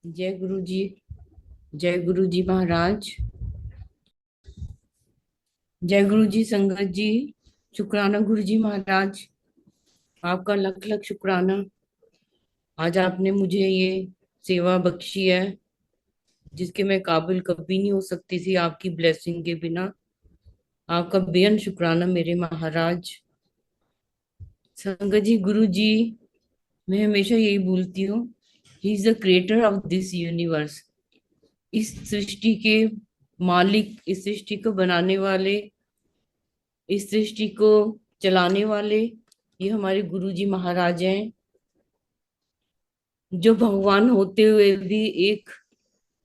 जय गुरु जी। जय गुरु जी महाराज। जय गुरु जी संगत जी। शुक्राना गुरु जी महाराज। आपका लख लख शुक्राना। आज आपने मुझे ये सेवा बख्शी है जिसके मैं काबिल कभी नहीं हो सकती थी आपकी ब्लेसिंग के बिना। आपका बेअन शुक्राना मेरे महाराज। संगत जी, गुरु जी, मैं हमेशा यही बोलती हूँ, he is the creator of this universe. इस सृष्टि के मालिक, इस सृष्टि को बनाने वाले, इस सृष्टि को चलाने वाले ये हमारे गुरु जी महाराज हैं, जो भगवान होते हुए भी एक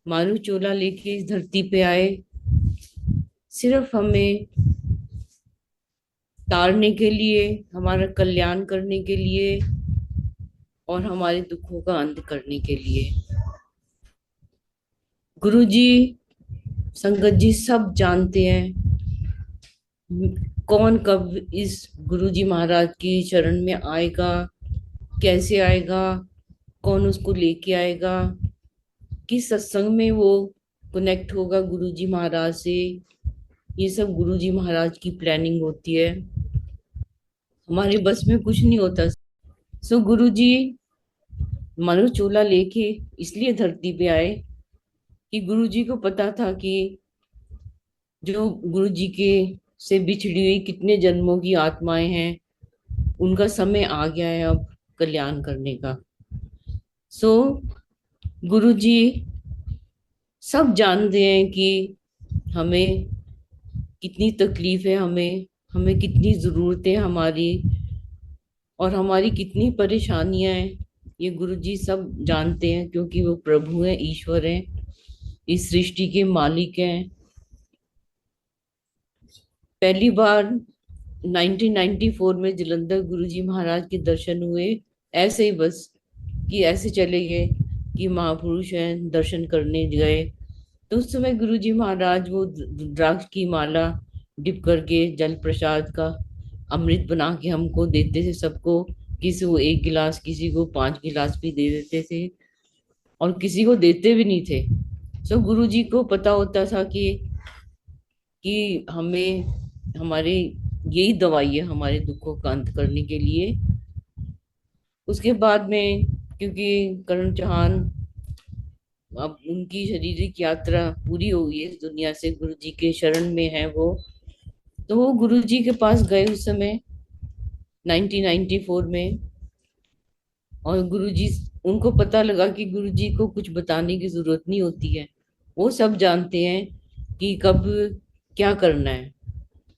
मानव चोला लेके इस धरती पे आए, सिर्फ हमें तारने के लिए, हमारा कल्याण करने के लिए और हमारे दुखों का अंत करने के लिए। गुरु जी, संगत जी सब जानते हैं कौन कब इस गुरु जी महाराज की शरण में आएगा, कैसे आएगा, कौन उसको लेके आएगा, किस सत्संग में वो कनेक्ट होगा गुरु जी महाराज से। ये सब गुरु जी महाराज की प्लानिंग होती है, हमारे बस में कुछ नहीं होता। सो गुरु जी मनु चोला लेके इसलिए धरती पे आए कि गुरु जी को पता था कि जो गुरु जी के से बिछड़ी हुई कितने जन्मों की आत्माएं हैं, उनका समय आ गया है अब कल्याण करने का। सो गुरु जी सब जानते हैं कि हमें कितनी तकलीफ है, हमें हमें कितनी जरूरतें हमारी, और हमारी कितनी परेशानियां हैं। ये गुरु जी सब जानते हैं क्योंकि वो प्रभु हैं, ईश्वर हैं, इस सृष्टि के मालिक हैं। पहली बार 1994 में जलंधर गुरु जी महाराज के दर्शन हुए, ऐसे ही बस कि ऐसे चले गए कि महापुरुष हैं, दर्शन करने गए। तो उस समय गुरु जी महाराज वो रुद्राक्ष की माला डिप करके जल प्रसाद का अमृत बना के हमको देते थे सबको। किसी को एक गिलास, किसी को 5 गिलास भी दे देते थे, और किसी को देते भी नहीं थे। सो गुरु जी को पता होता था कि हमें हमारे यही दवाई है हमारे दुखों का अंत करने के लिए। उसके बाद में क्योंकि करण चौहान अब उनकी शारीरिक यात्रा पूरी हो गई है इस दुनिया से, गुरु जी के शरण में है वो। तो वो गुरु जी के पास गए उस समय 1994 में, और गुरुजी, उनको पता लगा कि गुरुजी को कुछ बताने की जरूरत नहीं होती है, वो सब जानते हैं कि कब क्या करना है।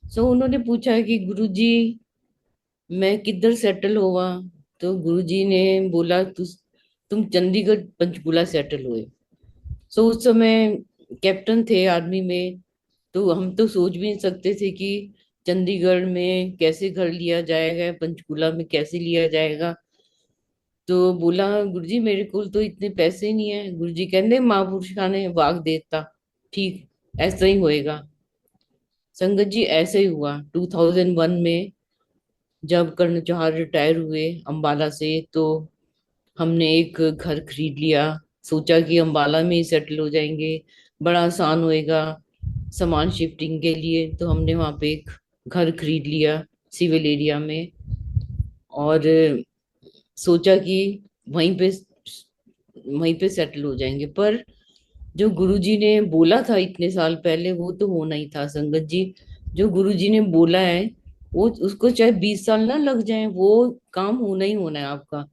सो उन्होंने पूछा कि गुरुजी मैं किधर सेटल हुआ। तो गुरुजी ने बोला तुम चंडीगढ़ पंचकुला सेटल हुए। सो उस समय कैप्टन थे आर्मी में, तो हम तो सोच भी नहीं सकते थे कि चंडीगढ़ में कैसे घर लिया जाएगा, पंचकुला में कैसे लिया जाएगा। तो बोला गुरुजी मेरे को तो इतने पैसे नहीं है। गुरुजी कहते महापुरुषा ने वाग देता, ठीक ऐसा ही होएगा। संगत जी ऐसे ही हुआ 2001 में, जब कर्ण जौहर रिटायर हुए अंबाला से, तो हमने एक घर खरीद लिया। सोचा कि अंबाला में ही सेटल हो जाएंगे, बड़ा आसान होएगा सामान शिफ्टिंग के लिए। तो हमने वहां पे एक घर खरीद लिया सिविल एरिया में, और सोचा कि वहीं पे वहीं पे सेटल हो जाएंगे। पर जो गुरुजी ने बोला था इतने साल पहले, वो तो होना ही था संगत जी। जो गुरुजी ने बोला है, वो उसको चाहे 20 साल ना लग जाए, वो काम होना ही होना है आपका।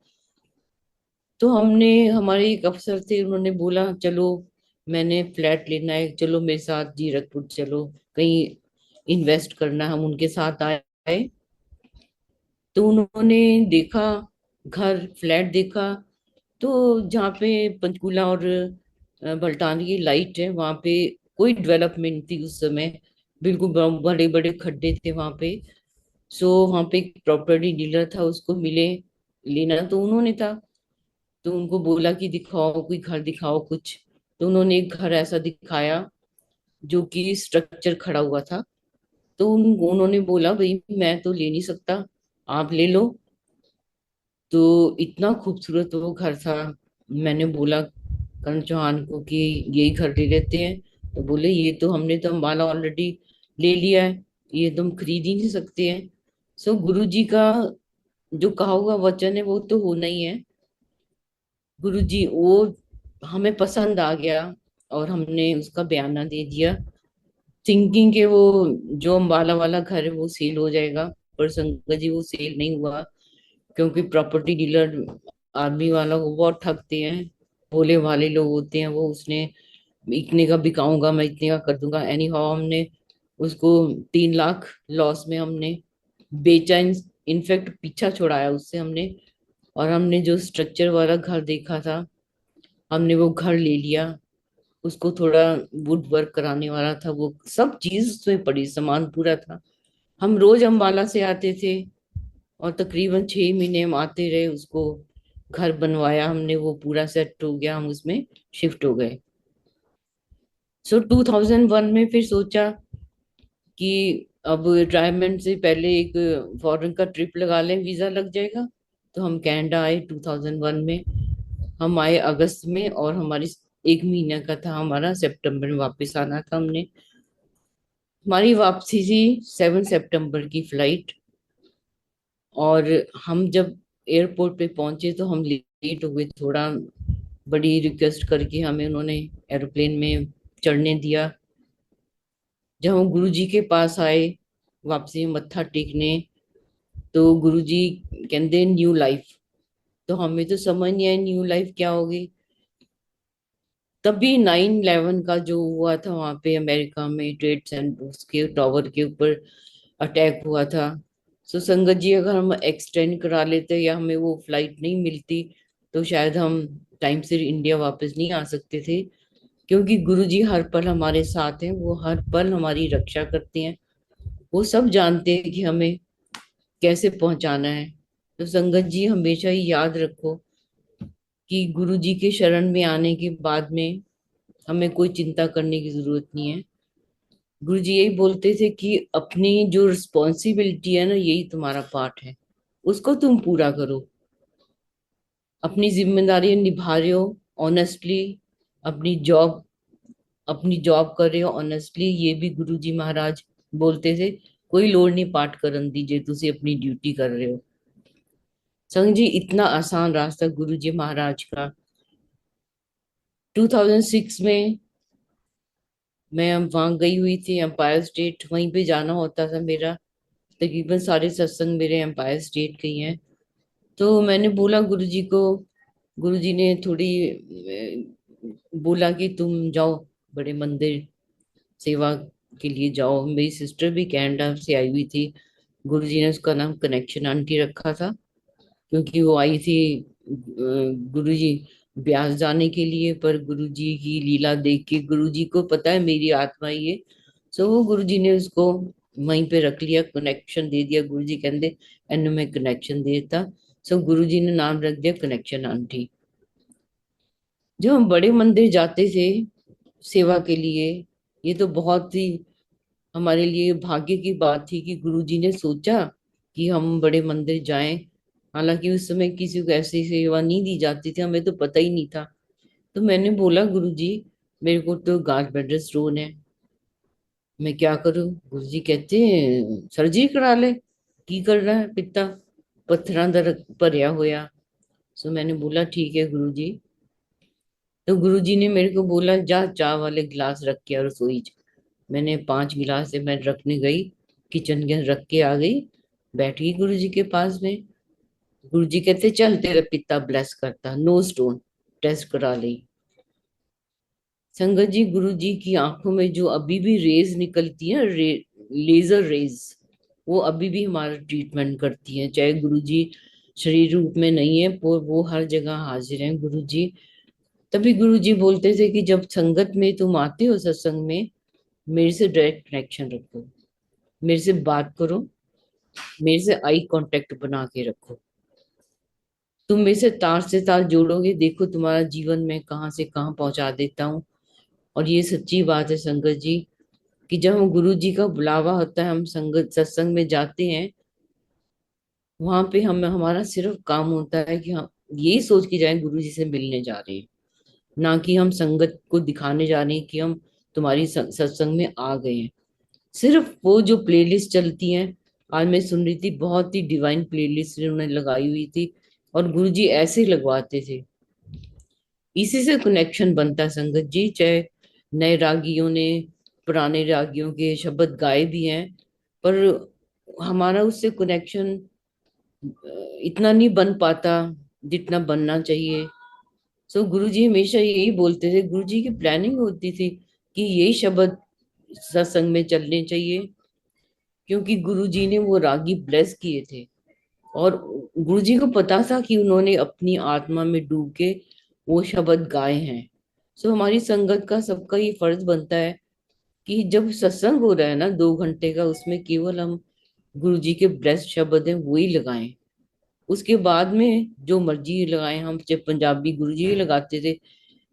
तो हमने, हमारे एक अफसर थे, उन्होंने बोला चलो मैंने फ्लैट लेना है, चलो मेरे साथ जीरकपुर चलो, कहीं इन्वेस्ट करना है। हम उनके साथ आए, तो उन्होंने देखा, घर फ्लैट देखा। तो जहाँ पे पंचकूला और बलटाने की लाइट है, वहाँ पे कोई डेवलपमेंट थी उस समय, बिल्कुल बड़े बड़े खड्डे थे वहाँ पे। सो वहाँ पे एक प्रॉपर्टी डीलर था, उसको मिले, लेना तो उन्होंने था। तो उनको बोला कि दिखाओ कोई घर, दिखाओ कुछ। तो उन्होंने एक घर ऐसा दिखाया जो कि स्ट्रक्चर खड़ा हुआ था। तो उन्होंने बोला भाई मैं तो ले नहीं सकता, आप ले लो। तो इतना खूबसूरत वो घर था। मैंने बोला करण चौहान को कि यही घर ले लेते हैं। तो बोले ये तो हमने तो अम्बाला ऑलरेडी ले लिया है, ये तुम खरीद ही नहीं सकते हैं। सो गुरु जी का जो कहा हुआ वचन है वो तो होना ही है। गुरु जी वो हमें पसंद आ गया और हमने उसका बयाना दे दिया, थिंकिंग के वो जो अम्बाला वाला घर है वो सेल हो जाएगा। पर संगत जी वो सेल नहीं हुआ, क्योंकि प्रॉपर्टी डीलर आर्मी वाला वो बहुत ठगते हैं, भोले भाले लोग होते हैं। वो उसने इतने का बिकाऊंगा मैं, इतने का कर दूंगा, एनी हाउ हमने उसको 3 लाख लॉस में हमने बेचा। इनफैक्ट पीछा छुड़ाया उससे हमने। और हमने जो स्ट्रक्चर वाला घर देखा था, हमने वो घर ले लिया। उसको थोड़ा वुड वर्क कराने वाला था, वो सब चीज उसमें पड़ी, सामान पूरा था। हम रोज अम्बाला से आते थे और तकरीबन 6 महीने हम आते रहे। उसको घर बनवाया हमने, वो पूरा सेट हो गया, हम उसमें शिफ्ट हो गए। सो 2001 में फिर सोचा कि अब रिटायरमेंट से पहले एक फॉरेन का ट्रिप लगा लें, वीजा लग जाएगा। तो हम कनाडा आए 2001 में। हम आए अगस्त में और हमारी 1 महीने का था, हमारा सितंबर में वापस आना था हमने। हमारी वापसी थी 7 सितंबर की फ्लाइट। और हम जब एयरपोर्ट पे पहुंचे तो हम लेट हो गए थोड़ा। बड़ी रिक्वेस्ट करके हमें उन्होंने एरोप्लेन में चढ़ने दिया। जब हम गुरुजी के पास आए वापसी में मत्था टेकने, तो गुरुजी कहते न्यू लाइफ। तो हमें तो समझ नहीं आया न्यू लाइफ क्या होगी। तभी 9/11 का जो हुआ था वहां पे अमेरिका में, ट्रेड सेंटर उसके टावर के ऊपर अटैक हुआ था। सो संगत जी अगर हम एक्सटेंड करा लेते या हमें वो फ्लाइट नहीं मिलती, तो शायद हम टाइम से इंडिया वापस नहीं आ सकते थे। क्योंकि गुरुजी हर पल हमारे साथ हैं, वो हर पल हमारी रक्षा करते हैं। वो सब जानते हैं कि हमें कैसे पहुंचाना है। तो संगत जी हमेशा ही याद रखो कि गुरु जी के शरण में आने के बाद में हमें कोई चिंता करने की जरूरत नहीं है। गुरु जी यही बोलते थे कि अपनी जो रिस्पॉन्सिबिलिटी है ना, यही तुम्हारा पार्ट है, उसको तुम पूरा करो। अपनी जिम्मेदारी निभा रहे हो ऑनेस्टली, अपनी जॉब अपनी जॉब कर रहे हो ऑनेस्टली, ये भी गुरु जी महाराज बोलते थे। कोई लोड़ नहीं पाठ करन दी जे तुसी अपनी ड्यूटी कर रहे हो। संग जी इतना आसान रास्ता गुरु जी महाराज का। 2006 में मैं वहां गई हुई थी एम्पायर स्टेट, वहीं पे जाना होता था मेरा। तकरीबन सारे सत्संग मेरे एम्पायर स्टेट के ही हैं। तो मैंने बोला गुरुजी को। गुरुजी ने थोड़ी बोला कि तुम जाओ बड़े मंदिर सेवा के लिए जाओ। मेरी सिस्टर भी कनाडा से आई हुई थी। गुरुजी ने उसका नाम कनेक्शन आंटी रखा था, क्योंकि वो आई थी गुरुजी ब्यास जाने के लिए। पर गुरुजी की लीला देख के गुरुजी को पता है मेरी आत्मा ये। सो वो गुरुजी ने उसको वहीं पे रख लिया, कनेक्शन दे दिया। गुरुजी कहते एनु में कनेक्शन देता। सो गुरुजी ने नाम रख दिया कनेक्शन आंटी। जो हम बड़े मंदिर जाते थे सेवा के लिए, ये तो बहुत ही हमारे लिए भाग्य की बात थी कि गुरुजी ने सोचा कि हम बड़े मंदिर जाएं। हालांकि उस समय किसी को ऐसी सेवा नहीं दी जाती थी, हमें तो पता ही नहीं था। तो मैंने बोला गुरुजी मेरे को तो गांठ ब्लैडर स्टोन है, मैं क्या करूं। गुरुजी कहते हैं सर्जरी करा ले, की करना है पित्ता पत्थरां दा भरया होया। सो मैंने बोला ठीक है गुरुजी। तो गुरुजी ने मेरे को बोला जा चाय वाले गिलास रख के आ रसोई च। मैंने 5 गिलास से मैं रखने गई, किचन के रख के आ गई, बैठ गई गुरुजी के पास में। गुरुजी कहते चल तेरा पिता ब्लेस करता, नो स्टोन, टेस्ट करा ली। संगत जी गुरु जी की आंखों में जो अभी भी रेज निकलती है, लेजर रेज, वो अभी भी हमारा ट्रीटमेंट करती है। चाहे गुरु जी शरीर रूप में नहीं है, पर वो हर जगह हाजिर हैं गुरु जी। तभी गुरु जी बोलते थे कि जब संगत में तुम आते हो सत्संग में, मेरे से डायरेक्ट कनेक्शन रखो, मेरे से बात करो, मेरे से आई कांटेक्ट बना के रखो। तुम मेरे से तार जोड़ोगे, देखो तुम्हारा जीवन में कहाँ से कहाँ पहुंचा देता हूँ। और ये सच्ची बात है संगत जी, कि जब हम गुरु जी का बुलावा होता है, हम संगत सत्संग में जाते हैं, वहां पे हम हमारा सिर्फ काम होता है कि हम यही सोच के जाए गुरु जी से मिलने जा रहे हैं। ना कि हम संगत को दिखाने जा रहे हैं कि हम तुम्हारी सत्संग में आ गए हैं। सिर्फ वो जो प्लेलिस्ट चलती है, आज मैं सुन रही थी, बहुत ही डिवाइन प्लेलिस्ट उन्होंने लगाई हुई थी, और गुरुजी ऐसे लगवाते थे। इसी से कनेक्शन बनता है संगत जी। चाहे नए रागियों ने पुराने रागियों के शब्द गाए भी हैं, पर हमारा उससे कनेक्शन इतना नहीं बन पाता जितना बनना चाहिए। सो गुरुजी हमेशा यही बोलते थे, गुरुजी की प्लानिंग होती थी कि यही शब्द सत्संग में चलने चाहिए, क्योंकि गुरुजी ने वो रागी ब्लेस किए थे, और गुरुजी को पता था कि उन्होंने अपनी आत्मा में डूब के वो शब्द गाए हैं। सो हमारी संगत का सबका ये फर्ज बनता है कि जब सत्संग हो रहा है ना 2 घंटे का, उसमें केवल हम गुरुजी के ब्लेस्ड शब्द हैं वही लगाएं। उसके बाद में जो मर्जी लगाएं, हम जब पंजाबी गुरुजी ही लगाते थे,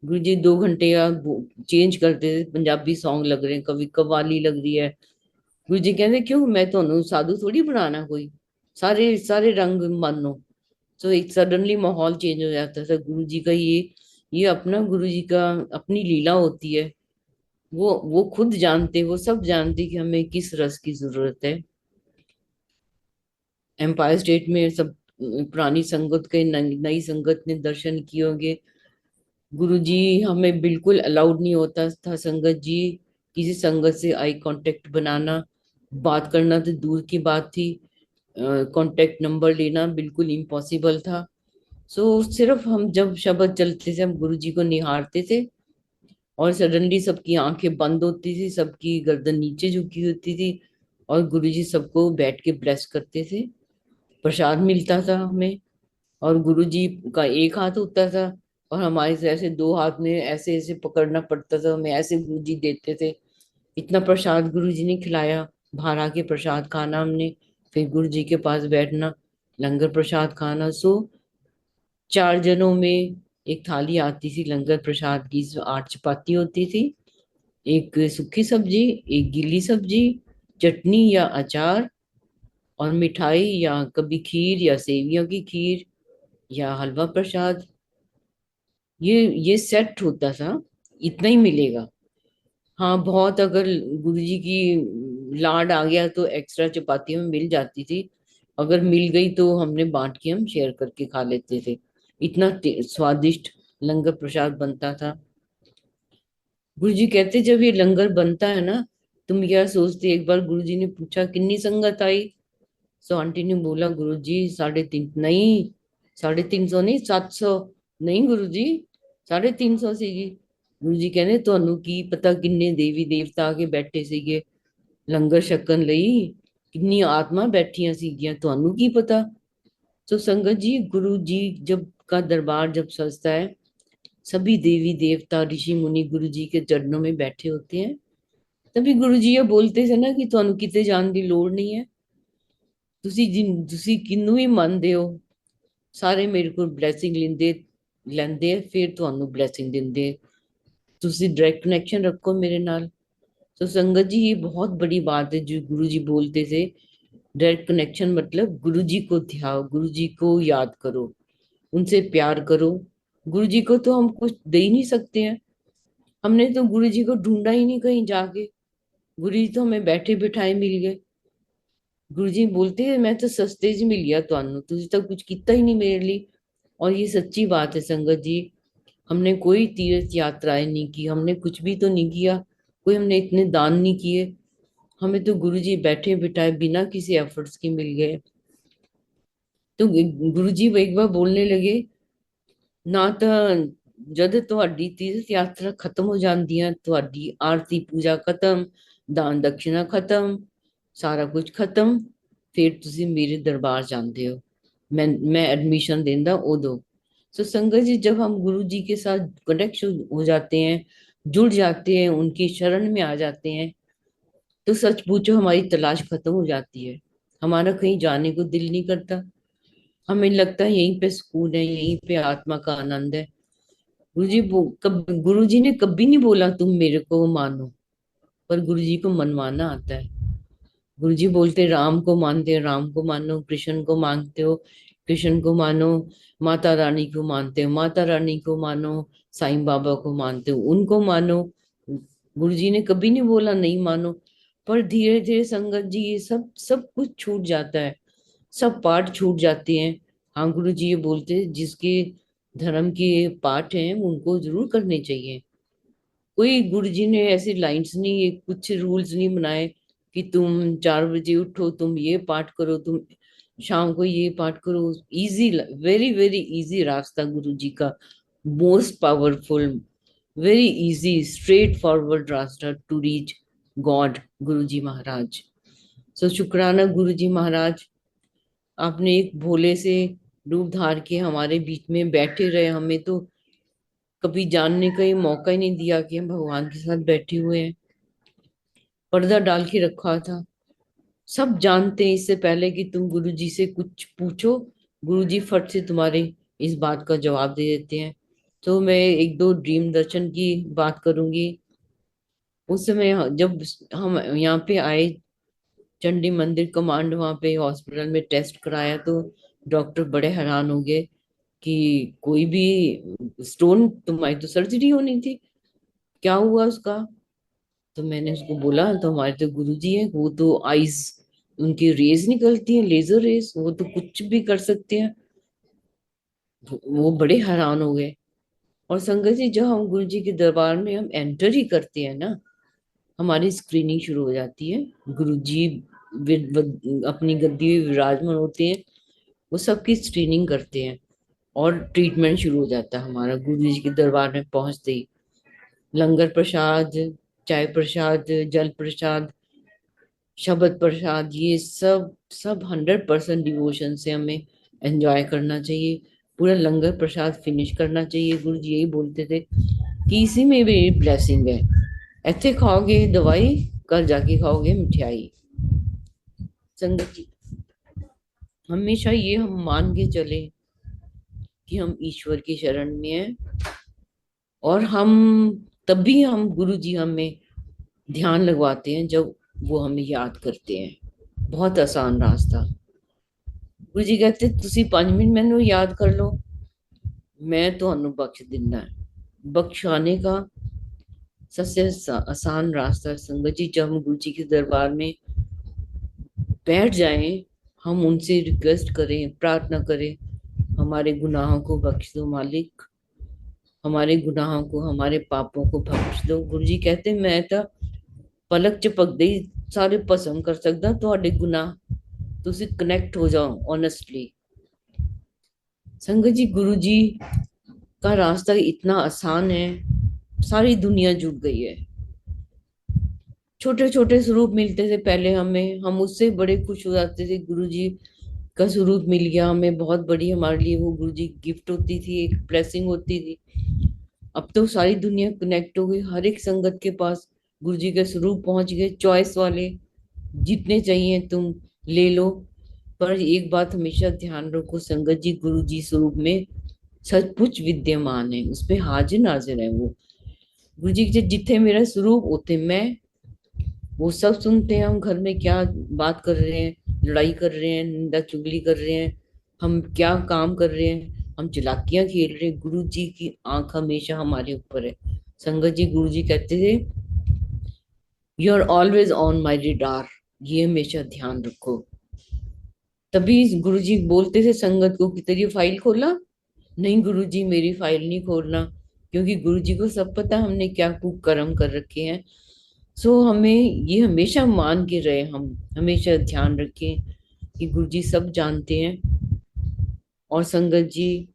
गुरुजी 2 घंटे का चेंज करते थे, पंजाबी सॉन्ग लग रहे हैं, कभी कव्वाली लग रही है, गुरुजी कहते क्यों, मैं तो साधु थोड़ी बनाना कोई, सारे सारे रंग मानो। तो एक सडनली माहौल चेंज हो जाता था। गुरुजी का ये अपना, गुरुजी का अपनी लीला होती है। वो खुद जानते, वो सब जानते कि हमें किस रस की जरूरत है। एम्पायर स्टेट में सब पुरानी संगत के नई संगत ने दर्शन किए होंगे। गुरुजी हमें बिल्कुल अलाउड नहीं होता था संगत जी, किसी संगत से आई कांटेक्ट बनाना, बात करना तो दूर की बात थी, कांटेक्ट नंबर लेना बिल्कुल इम्पॉसिबल था। सो सिर्फ हम जब शब्द चलते थे, हम गुरुजी को निहारते थे, और सडनली सबकी आंखें बंद होती थी, सबकी गर्दन नीचे झुकी होती थी, और गुरुजी सबको बैठ के ब्लेस करते थे। प्रसाद मिलता था हमें, और गुरुजी का एक हाथ होता था, और हमारे से ऐसे 2 हाथ में ऐसे ऐसे पकड़ना पड़ता था, हमें ऐसे गुरुजी देते थे। इतना प्रसाद गुरुजी ने खिलाया। बाहर आके प्रसाद खाना हमने, फिर गुरुजी के पास बैठना, लंगर प्रसाद खाना। सो 4 जनों में एक थाली आती थी लंगर प्रसाद की, इसमें 8 चपाती होती थी, एक सूखी सब्जी, एक गीली सब्जी, चटनी या अचार, और मिठाई, या कभी खीर या सेवियों की खीर, या हलवा प्रसाद। ये सेट होता था, इतना ही मिलेगा। हाँ, बहुत अगर गुरुजी की लाड आ गया तो एक्स्ट्रा चपाती में मिल जाती थी, अगर मिल गई तो हमने बांट के हम शेयर करके खा लेते थे। इतना स्वादिष्ट लंगर प्रसाद बनता था। गुरुजी कहते जब ये लंगर बनता है ना, तुम क्या सोचते। एक बार गुरुजी ने पूछा कितनी संगत आई। सो आंटी ने बोला गुरुजी 350, नहीं 350 नहीं, 700। नहीं गुरुजी 350 ਸੀਗੀ। ਗੁਰੂਜੀ ਕਹਿੰਦੇ ਤੁਹਾਨੂੰ ਕੀ ਪਤਾ ਕਿੰਨੇ ਦੇਵੀ ਦੇਵਤਾ ਆ ਕੇ ਬੈਠੇ ਸੀਗੇ ਲੰਗਰ ਛਕਣ ਲਈ, कितनी आत्मा बैठियां सीगियां, ਤੁਹਾਨੂੰ ਕੀ पता। तो संगत जी, गुरु जी जब का दरबार जब सजता है, सभी देवी देवता ऋषि मुनि गुरु जी के चरणों में बैठे होते हैं। तभी गुरु जी ये बोलते थे ना कि ਤੁਹਾਨੂੰ ਕਿਤੇ ਜਾਣ ਦੀ ਲੋੜ ਨਹੀਂ ਹੈ, ਤੁਸੀਂ ਕਿਹਨੂੰ ਵੀ ਮੰਨਦੇ ਹੋ, ਸਾਰੇ ਮੇਰੇ ਕੋਲ ਬਲੇਸਿੰਗ ਲੈਂਦੇ ਆ, ਫਿਰ ਤੁਹਾਨੂੰ ਬਲੇਸਿੰਗ ਦਿੰਦੇ। ਤੁਸੀਂ डायरेक्ट कनेक्शन रखो मेरे नाल। तो संगत जी, ये बहुत बड़ी बात है जो गुरु जी बोलते थे। डायरेक्ट कनेक्शन मतलब गुरु जी को ध्याओ, गुरु जी को याद करो, उनसे प्यार करो। गुरु जी को तो हम कुछ दे ही नहीं सकते हैं। हमने तो गुरु जी को ढूंढा ही नहीं कहीं जाके, गुरु जी तो हमें बैठे बिठाए मिल गए। गुरु जी बोलते हैं मैं तो सस्ते च मिल गया ਤੁਹਾਨੂੰ, ਤੁਸੀਂ ਤਾਂ कुछ किया ही नहीं मेरे लिए। और ये सच्ची बात है संगत जी। हमने कोई तीर्थ यात्राएं नहीं की, हमने कुछ भी तो नहीं किया, कोई हमने इतने दान नहीं किए, हमें तो गुरुजी बैठे बिठाए बिना किसी एफर्ट्स के मिल गए। तो गुरुजी वो एक बार बोलने लगे, ਨਾ ਤਾਂ ਜਦ ਤੁਹਾਡੀ ਤੀਰਥ ਯਾਤਰਾ ਖਤਮ ਹੋ ਜਾਂਦੀ ਹੈ, ਤੁਹਾਡੀ ਆਰਤੀ ਪੂਜਾ ਖਤਮ, ਦਾਨ ਦਕਸ਼ਿਨਾ ਖਤਮ, ਸਾਰਾ ਕੁਝ ਖਤਮ, फिर ਤੁਸੀਂ मेरे दरबार जाते हो, मैं एडमिशन देंदा उदो। तो संगत जी, जब हम गुरु जी के साथ कनेक्ट हो जाते हैं, जुड़ जाते हैं, उनकी शरण में आ जाते हैं, तो सच पूछो हमारी तलाश खत्म हो जाती है। हमारा कहीं जाने को दिल नहीं करता, हमें लगता है यहीं पे सुकून है, यहीं पे आत्मा का आनंद है। गुरु जी ने कभी नहीं बोला तुम मेरे को मानो, पर गुरु जी को मनवाना आता है। गुरु जी बोलते राम को मानते हो राम को मानो, कृष्ण को मानते हो कृष्ण को मानो, माता रानी को मानते हो माता रानी को मानो, साईं बाबा को मानते हो उनको मानो। गुरु जी ने कभी नहीं बोला नहीं मानो, पर धीरे धीरे संगत जी ये सब सब कुछ छूट जाता है, सब पाठ छूट जाते हैं। हाँ गुरु जी ये बोलते हैं जिसके धर्म के पाठ हैं उनको जरूर करने चाहिए। कोई गुरु जी ने ऐसे लाइंस नहीं, ये कुछ रूल्स नहीं बनाए कि तुम 4 बजे उठो, तुम ये पाठ करो, तुम शाम को ये पाठ करो। इजी, वेरी वेरी इजी रास्ता गुरु जी का, most powerful, very easy straight forward रास्ता टू रीच गॉड, गुरु जी महाराज। सो शुक्राना गुरु जी महाराज, आपने एक भोले से रूप धार के हमारे बीच में बैठे रहे, हमें तो कभी जानने का ये मौका ही नहीं दिया कि हम भगवान के साथ बैठे हुए हैं। पर्दा डाल के रखा था, सब जानते हैं इससे पहले कि तुम गुरुजी से कुछ पूछो, गुरुजी फट से तुम्हारे इस बात का जवाब दे देते हैं। तो मैं एक दो ड्रीम दर्शन की बात करूंगी। उस समय जब हम यहाँ पे आए, चंडी मंदिर कमांड वहाँ पे हॉस्पिटल में टेस्ट कराया, तो डॉक्टर बड़े हैरान हो गए कि कोई भी स्टोन, तुम्हारी तो सर्जरी होनी थी, क्या हुआ उसका। तो मैंने उसको बोला तो हमारे तो गुरुजी है, वो तो आईज, उनकी रेज निकलती है, लेजर रेज, वो तो कुछ भी कर सकते हैं। वो बड़े हैरान हो गए। और संगत जी जब हम गुरु जी के दरबार में हम एंटर ही करते हैं ना, हमारी स्क्रीनिंग शुरू हो जाती है। गुरु जी अपनी गद्दी में विराजमान होते हैं, वो सबकी स्क्रीनिंग करते हैं और ट्रीटमेंट शुरू हो जाता है हमारा गुरु जी के दरबार में पहुंचते ही। लंगर प्रसाद, चाय प्रसाद, जल प्रसाद, शब्द प्रसाद, ये सब सब 100% डिवोशन से हमें एंजॉय करना चाहिए। पूरा लंगर प्रसाद फिनिश करना चाहिए। गुरु जी यही बोलते थे कि इसी में भी ब्लेसिंग है, ऐसे खाओगे दवाई, कल जाके खाओगे मिठाई। संगत जी हमेशा ये हम मान के चले कि हम ईश्वर की शरण में हैं, और हम तभी हम गुरु जी हमें ध्यान लगवाते हैं जब वो हमें याद करते हैं। बहुत आसान रास्ता। गुरु जी कहते तुसी 5 मिनट मैनू याद कर लो, मैं ਤੁਹਾਨੂੰ बख्श दिना है। बख्शाने का सबसे आसान रास्ता है संगत जी, जब हम गुरु जी के दरबार में बैठ जाएं, हम उनसे रिक्वेस्ट करें, प्रार्थना करें, हमारे गुनाहों को बख्श दो मालिक, हमारे गुनाहों को, हमारे पापों को बख्श दो। गुरु जी कहते मैं तो पलक झपकदे ही सारे भस्म कर सकदा ਤੁਹਾਡੇ गुनाह, तुसी कनेक्ट हो जाओ ऑनेस्टली। संगत जी गुरु जी का रास्ता इतना आसान है, सारी दुनिया जुट गई है। छोटे छोटे स्वरूप मिलते थे पहले हमें, हम उससे बड़े खुश हो जाते थे। गुरु जी का स्वरूप मिल गया हमें, बहुत बड़ी हमारे लिए वो गुरु जी गिफ्ट होती थी, एक ब्लेसिंग होती थी। अब तो सारी दुनिया कनेक्ट हो गई, हर एक संगत के पास गुरु जी के स्वरूप पहुंच गए, चॉइस वाले, जितने चाहिए तुम ले लो। पर एक बात हमेशा ध्यान रखो संगत जी, गुरु जी स्वरूप में सचमुच विद्यमान है, उसपे हाजिर नाजिर है वो। गुरु जी के जिथे मेरा स्वरूप उथे मैं, वो सब सुनते हैं हम घर में क्या बात कर रहे हैं, लड़ाई कर रहे हैं, निंदा चुगली कर रहे हैं, हम क्या काम कर रहे हैं, हम चालाकियां खेल रहे हैं, गुरु जी की आंख हमेशा हमारे ऊपर है। संगत जी गुरु जी कहते थे you are always on my radar, ये हमेशा ध्यान रखो। तभी गुरु जी बोलते थे संगत को कि तेरी फाइल खोला, नहीं गुरु जी मेरी फाइल नहीं खोलना, क्योंकि गुरु जी को सब पता हमने क्या कुकर्म कर रखे हैं। सो हमें ये हमेशा मान के रहे, हम हमेशा ध्यान रखें कि गुरु जी सब जानते हैं। और संगत जी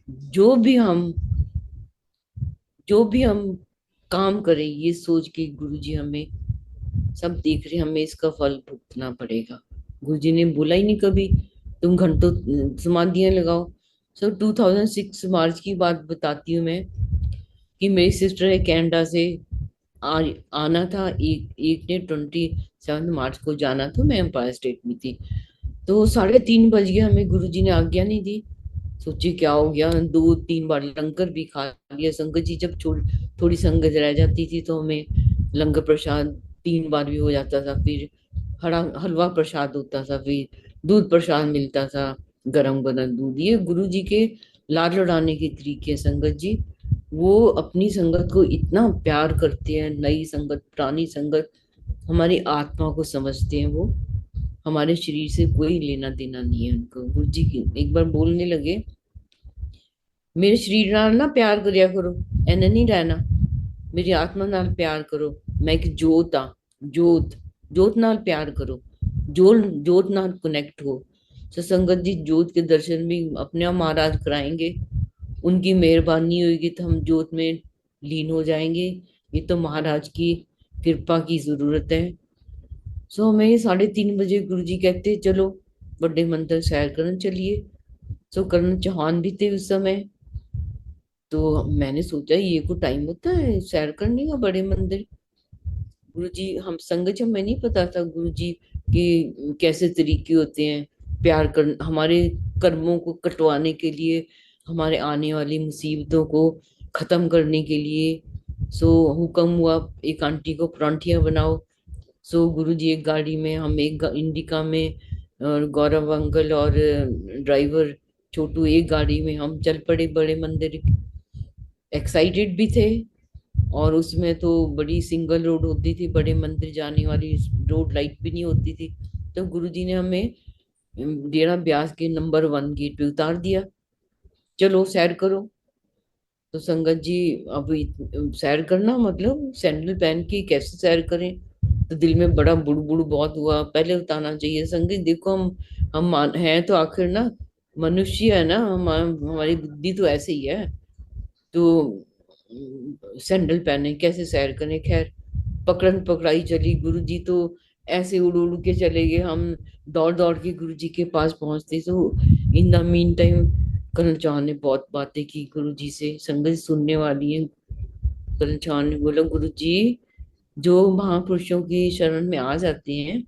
जो भी हम जो भी हम काम करें, ये सोच के गुरु जी हमें सब देख रहे, हमें इसका फल भुगतना पड़ेगा। गुरु जी ने बोला ही नहीं कभी तुम घंटों समाधियां लगाओ। सो 2006 मार्च की बात बताती हूँ मैं, कि मेरी सिस्टर है कनाडा से, आ, आना था, एक ने 27 मार्च को जाना था, मैं एम्पायर स्टेट में थी। तो 3:30 बज गया, हमें गुरुजी ने आज्ञा नहीं दी। सोची क्या हो गया, 2-3 बार लंगर भी खा लिया। संगत जी जब थोड़ी संगत रह जाती थी तो हमें लंगर प्रसाद 3 बार भी हो जाता था, फिर हरा हलवा प्रसाद होता था, फिर दूध प्रसाद मिलता था, गरम गरम दूध। ये गुरु जी के लाड लड़ाने के तरीके हैं संगत जी। वो अपनी संगत को इतना प्यार करते हैं, नई संगत पुरानी संगत, हमारी आत्मा को समझते हैं वो। हमारे शरीर से कोई लेना देना नहीं है उनको। गुरु जी की एक बार बोलने लगे, मेरे शरीर नाल ना प्यार करिया करो, एने नहीं रहना। मेरी आत्मा नाल प्यार करो। मैं एक जोत हाँ, जोत। जोत नाल प्यार करो, जोत जोत नाल कनेक्ट हो। तो संगत जी जोत के दर्शन भी अपने आप महाराज कराएंगे। उनकी मेहरबानी होगी तो हम जोत में लीन हो जाएंगे। ये तो महाराज की कृपा की जरूरत है। सो हमें 3:30 बजे गुरु जी कहते चलो बड़े मंदिर सैर करने चलिए। सो करण चौहान भी थे उस समय। तो मैंने सोचा ये को टाइम होता है सैर करने का बड़े मंदिर। गुरु जी हम संगत जब हमें नहीं पता था गुरु जी के कैसे तरीके होते हैं प्यार कर हमारे कर्मों को कटवाने के लिए, हमारे आने वाली मुसीबतों को खत्म करने के लिए। सो हुक्म हुआ एक आंटी को परांठियां बनाओ। सो गुरु जी एक गाड़ी में, हम एक इंडिका में, और गौरव अंकल और ड्राइवर छोटू एक गाड़ी में हम चल पड़े बड़े मंदिर। एक्साइटेड भी थे। और उसमें तो बड़ी सिंगल रोड होती थी, बड़े मंदिर जाने वाली रोड लाइट भी नहीं होती थी। तो गुरुजी ने हमें डेरा ब्यास के नंबर 1 गेट पे उतार दिया, चलो सैर करो। तो संगत जी, अब सैर करना मतलब सैंडल पहन के कैसे सैर करें। तो दिल में बड़ा बुड़बुड़ बहुत हुआ, पहले उतारना चाहिए। संगत देखो हैं तो आखिर ना मनुष्य है ना, हमारी बुद्धि तो ऐसे ही है। तो सैंडल पहने कैसे सैर करें। खैर पकड़न पकड़ाई चली। गुरु जी तो ऐसे उड़ उड़ के चले गए। हम दौड़ दौड़ के गुरु जी के पास पहुंचते। तो इन द मीन टाइम करण चौहान ने बहुत बातें की गुरु जी से, संगत सुनने वाली है। करण चौहान ने बोला, गुरु जी जो महापुरुषों की शरण में आ जाते हैं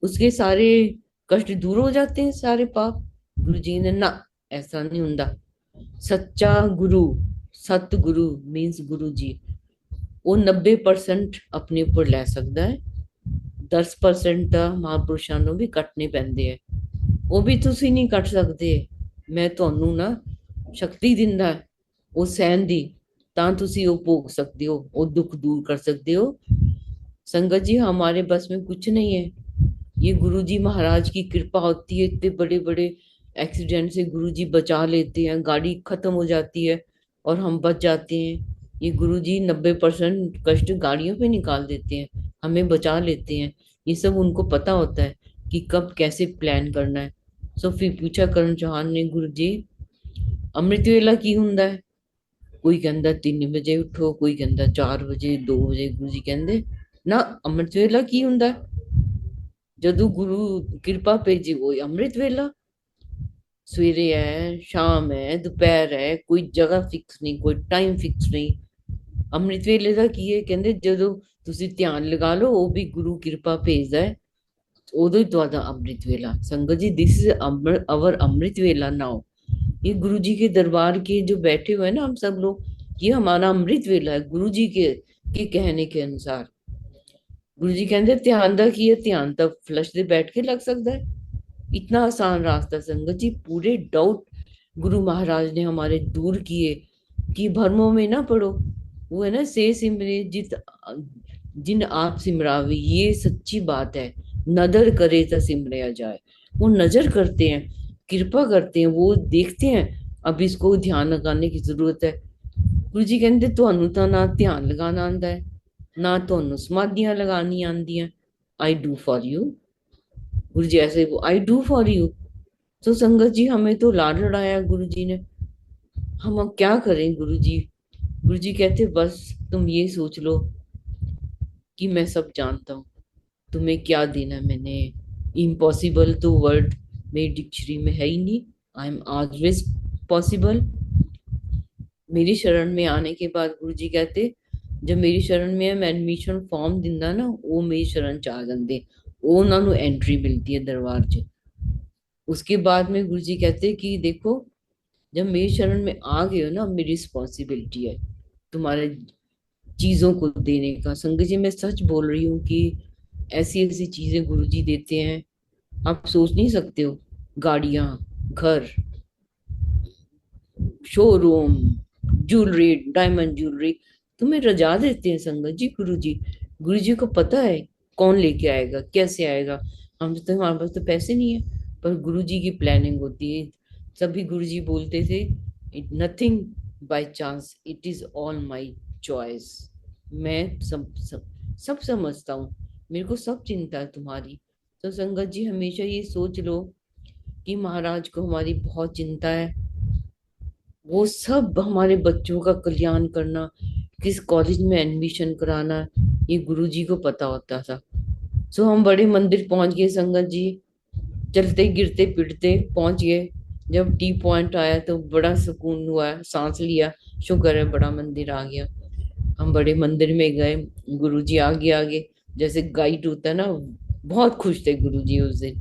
उसके सारे कष्ट दूर हो जाते हैं, सारे पाप। गुरु जी ने ना, ऐसा नहीं हुंदा। सच्चा गुरु, सत गुरु मीन्स गुरु जी, वो 90% अपने ਉੱਪਰ ਲੈ ਸਕਦਾ ਹੈ। 10% ਤਾਂ ਮਹਾਂਪੁਰਸ਼ਾਂ ਨੂੰ ਵੀ ਕੱਟਣੇ ਪੈਂਦੇ ਹੈ। ਉਹ ਵੀ ਤੁਸੀਂ ਨਹੀਂ ਕੱਟ ਸਕਦੇ। ਮੈਂ ਤੁਹਾਨੂੰ ਨਾ ਸ਼ਕਤੀ ਦਿੰਦਾ ਹੈ ਉਹ ਸਹਿਣ ਦੀ, ਤਾਂ ਤੁਸੀਂ ਉਹ ਭੋਗ ਸਕਦੇ ਹੋ, ਉਹ ਦੁੱਖ दूर कर सकते हो। संगत जी हमारे बस में कुछ नहीं है। ये गुरु जी महाराज की कृपा होती है। इतने बड़े बड़े एक्सीडेंट से गुरु जी बचा लेते हैं, गाड़ी खत्म हो जाती है और हम बच जाते हैं। ये गुरु जी 90% कष्ट गाड़ियों पे निकाल देते हैं, हमें बचा लेते हैं। ये सब उनको पता होता है कि कब कैसे प्लान करना है। सो फिर पूछा करण चौहान ने, गुरु जी अमृत वेला की हुंदा है। कोई कहता 3 बजे उठो, कोई कहता 4 बजे, 2 बजे। गुरु जी कहते ना, अमृत वेला की हुंदा है जदों गुरु कृपा भेजे वो अमृत वेला। सवेरे है, शाम है, दोपहर है, कोई जगह फिक्स नहीं, कोई टाइम फिक्स नहीं। ਅੰਮ੍ਰਿਤ ਵੇਲੇ ਦਾ ਕੀ ਹੈ, ਕਹਿੰਦੇ ਜਦੋਂ ਤੁਸੀਂ ਧਿਆਨ ਲਗਾ ਲਓ ਉਹ ਵੀ ਗੁਰੂ ਕਿਰਪਾ ਭੇਜਦਾ ਹੈ, ਉਦੋਂ ही ਤੁਹਾਡਾ अमृत वेला। संगत जी दिस इज अवर अमृत वेला नाउ। ये गुरु जी के दरबार के जो बैठे हुए हैं ना हम सब लोग, ये हमारा अमृत वेला है गुरु जी के कहने के अनुसार। गुरु जी कहते ध्यान ਦਾ ਕੀ ਹੈ, ध्यान तो फ्लश ਦੇ बैठ के लग सकता है। इतना आसान रास्ता। संगत जी पूरे डाउट गुरु महाराज ने हमारे दूर किए कि भरमों में ना पड़ो। वो है ना, से सिमरे जित जिन आप सिमरावे, ये सच्ची बात है। नदर करे तो सिमरया जाए। वो नजर करते हैं, कृपा करते हैं, वो देखते हैं अब इसको ध्यान लगाने की जरूरत है। गुरु जी कहते ਤੁਹਾਨੂੰ ਤਾਂ ਨਾ ध्यान लगाना आंदा है, ना ਤੁਹਾਨੂੰ समाधियां लगानी आंदियां। I do for you. गुरु जी ऐसे वो आई डू फॉर यू। तो संगत जी हमें तो लाड लड़ाया गुरु जी ने। हम अब क्या करें गुरु जी। गुरु जी कहते बस तुम ये सोच लो कि मैं सब जानता हूँ, तुम्हें क्या देना है मैंने। इम्पॉसिबल तो वर्ड मेरी डिक्शनरी में है ही नहीं। I am always possible. मेरी शरण में आने के बाद गुरु जी कहते जब मेरी शरण में है, मैं एडमिशन फॉर्म दिंदा ना, वो मेरी शरण च आ जाते, वो उन्होंने एंट्री मिलती है दरबार च। उसके बाद में गुरु जी कहते कि देखो जब मेरी शरण में आ गए हो ना, मेरी रिस्पॉन्सिबिलिटी है तुम्हारे चीजों को देने का। संगत जी मैं सच बोल रही हूँ कि ऐसी ऐसी चीजें गुरु जी देते हैं, आप सोच नहीं सकते हो। गाड़ियां, घर, शोरूम, ज्वेलरी, डायमंड ज्वेलरी तुम्हें रजा देते हैं संगत जी गुरु जी। गुरु जी को पता है कौन लेके आएगा, कैसे आएगा। हम तो, हमारे पास तो पैसे नहीं है, पर गुरु जी की प्लानिंग होती है। सभी गुरु जी बोलते थे, nothing by chance, it is all my choice. मैं सब समझता हूँ, मेरे को सब चिंता है तुम्हारी। तो संगत जी हमेशा ये सोच लो कि महाराज को हमारी बहुत चिंता है। वो सब हमारे बच्चों का कल्याण करना, किस कॉलेज में एडमिशन कराना, ये गुरुजी को पता होता था। सो हम बड़े मंदिर पहुंच गए संगत जी, चलते गिरते पिटते पहुंच गए। जब टी पॉइंट आया तो बड़ा सुकून हुआ, सांस लिया, शुक्र है बड़ा मंदिर आ गया। हम बड़े मंदिर में गए, गुरुजी आगे आगे, जैसे गाइड होता है ना। बहुत खुश थे गुरुजी उस दिन।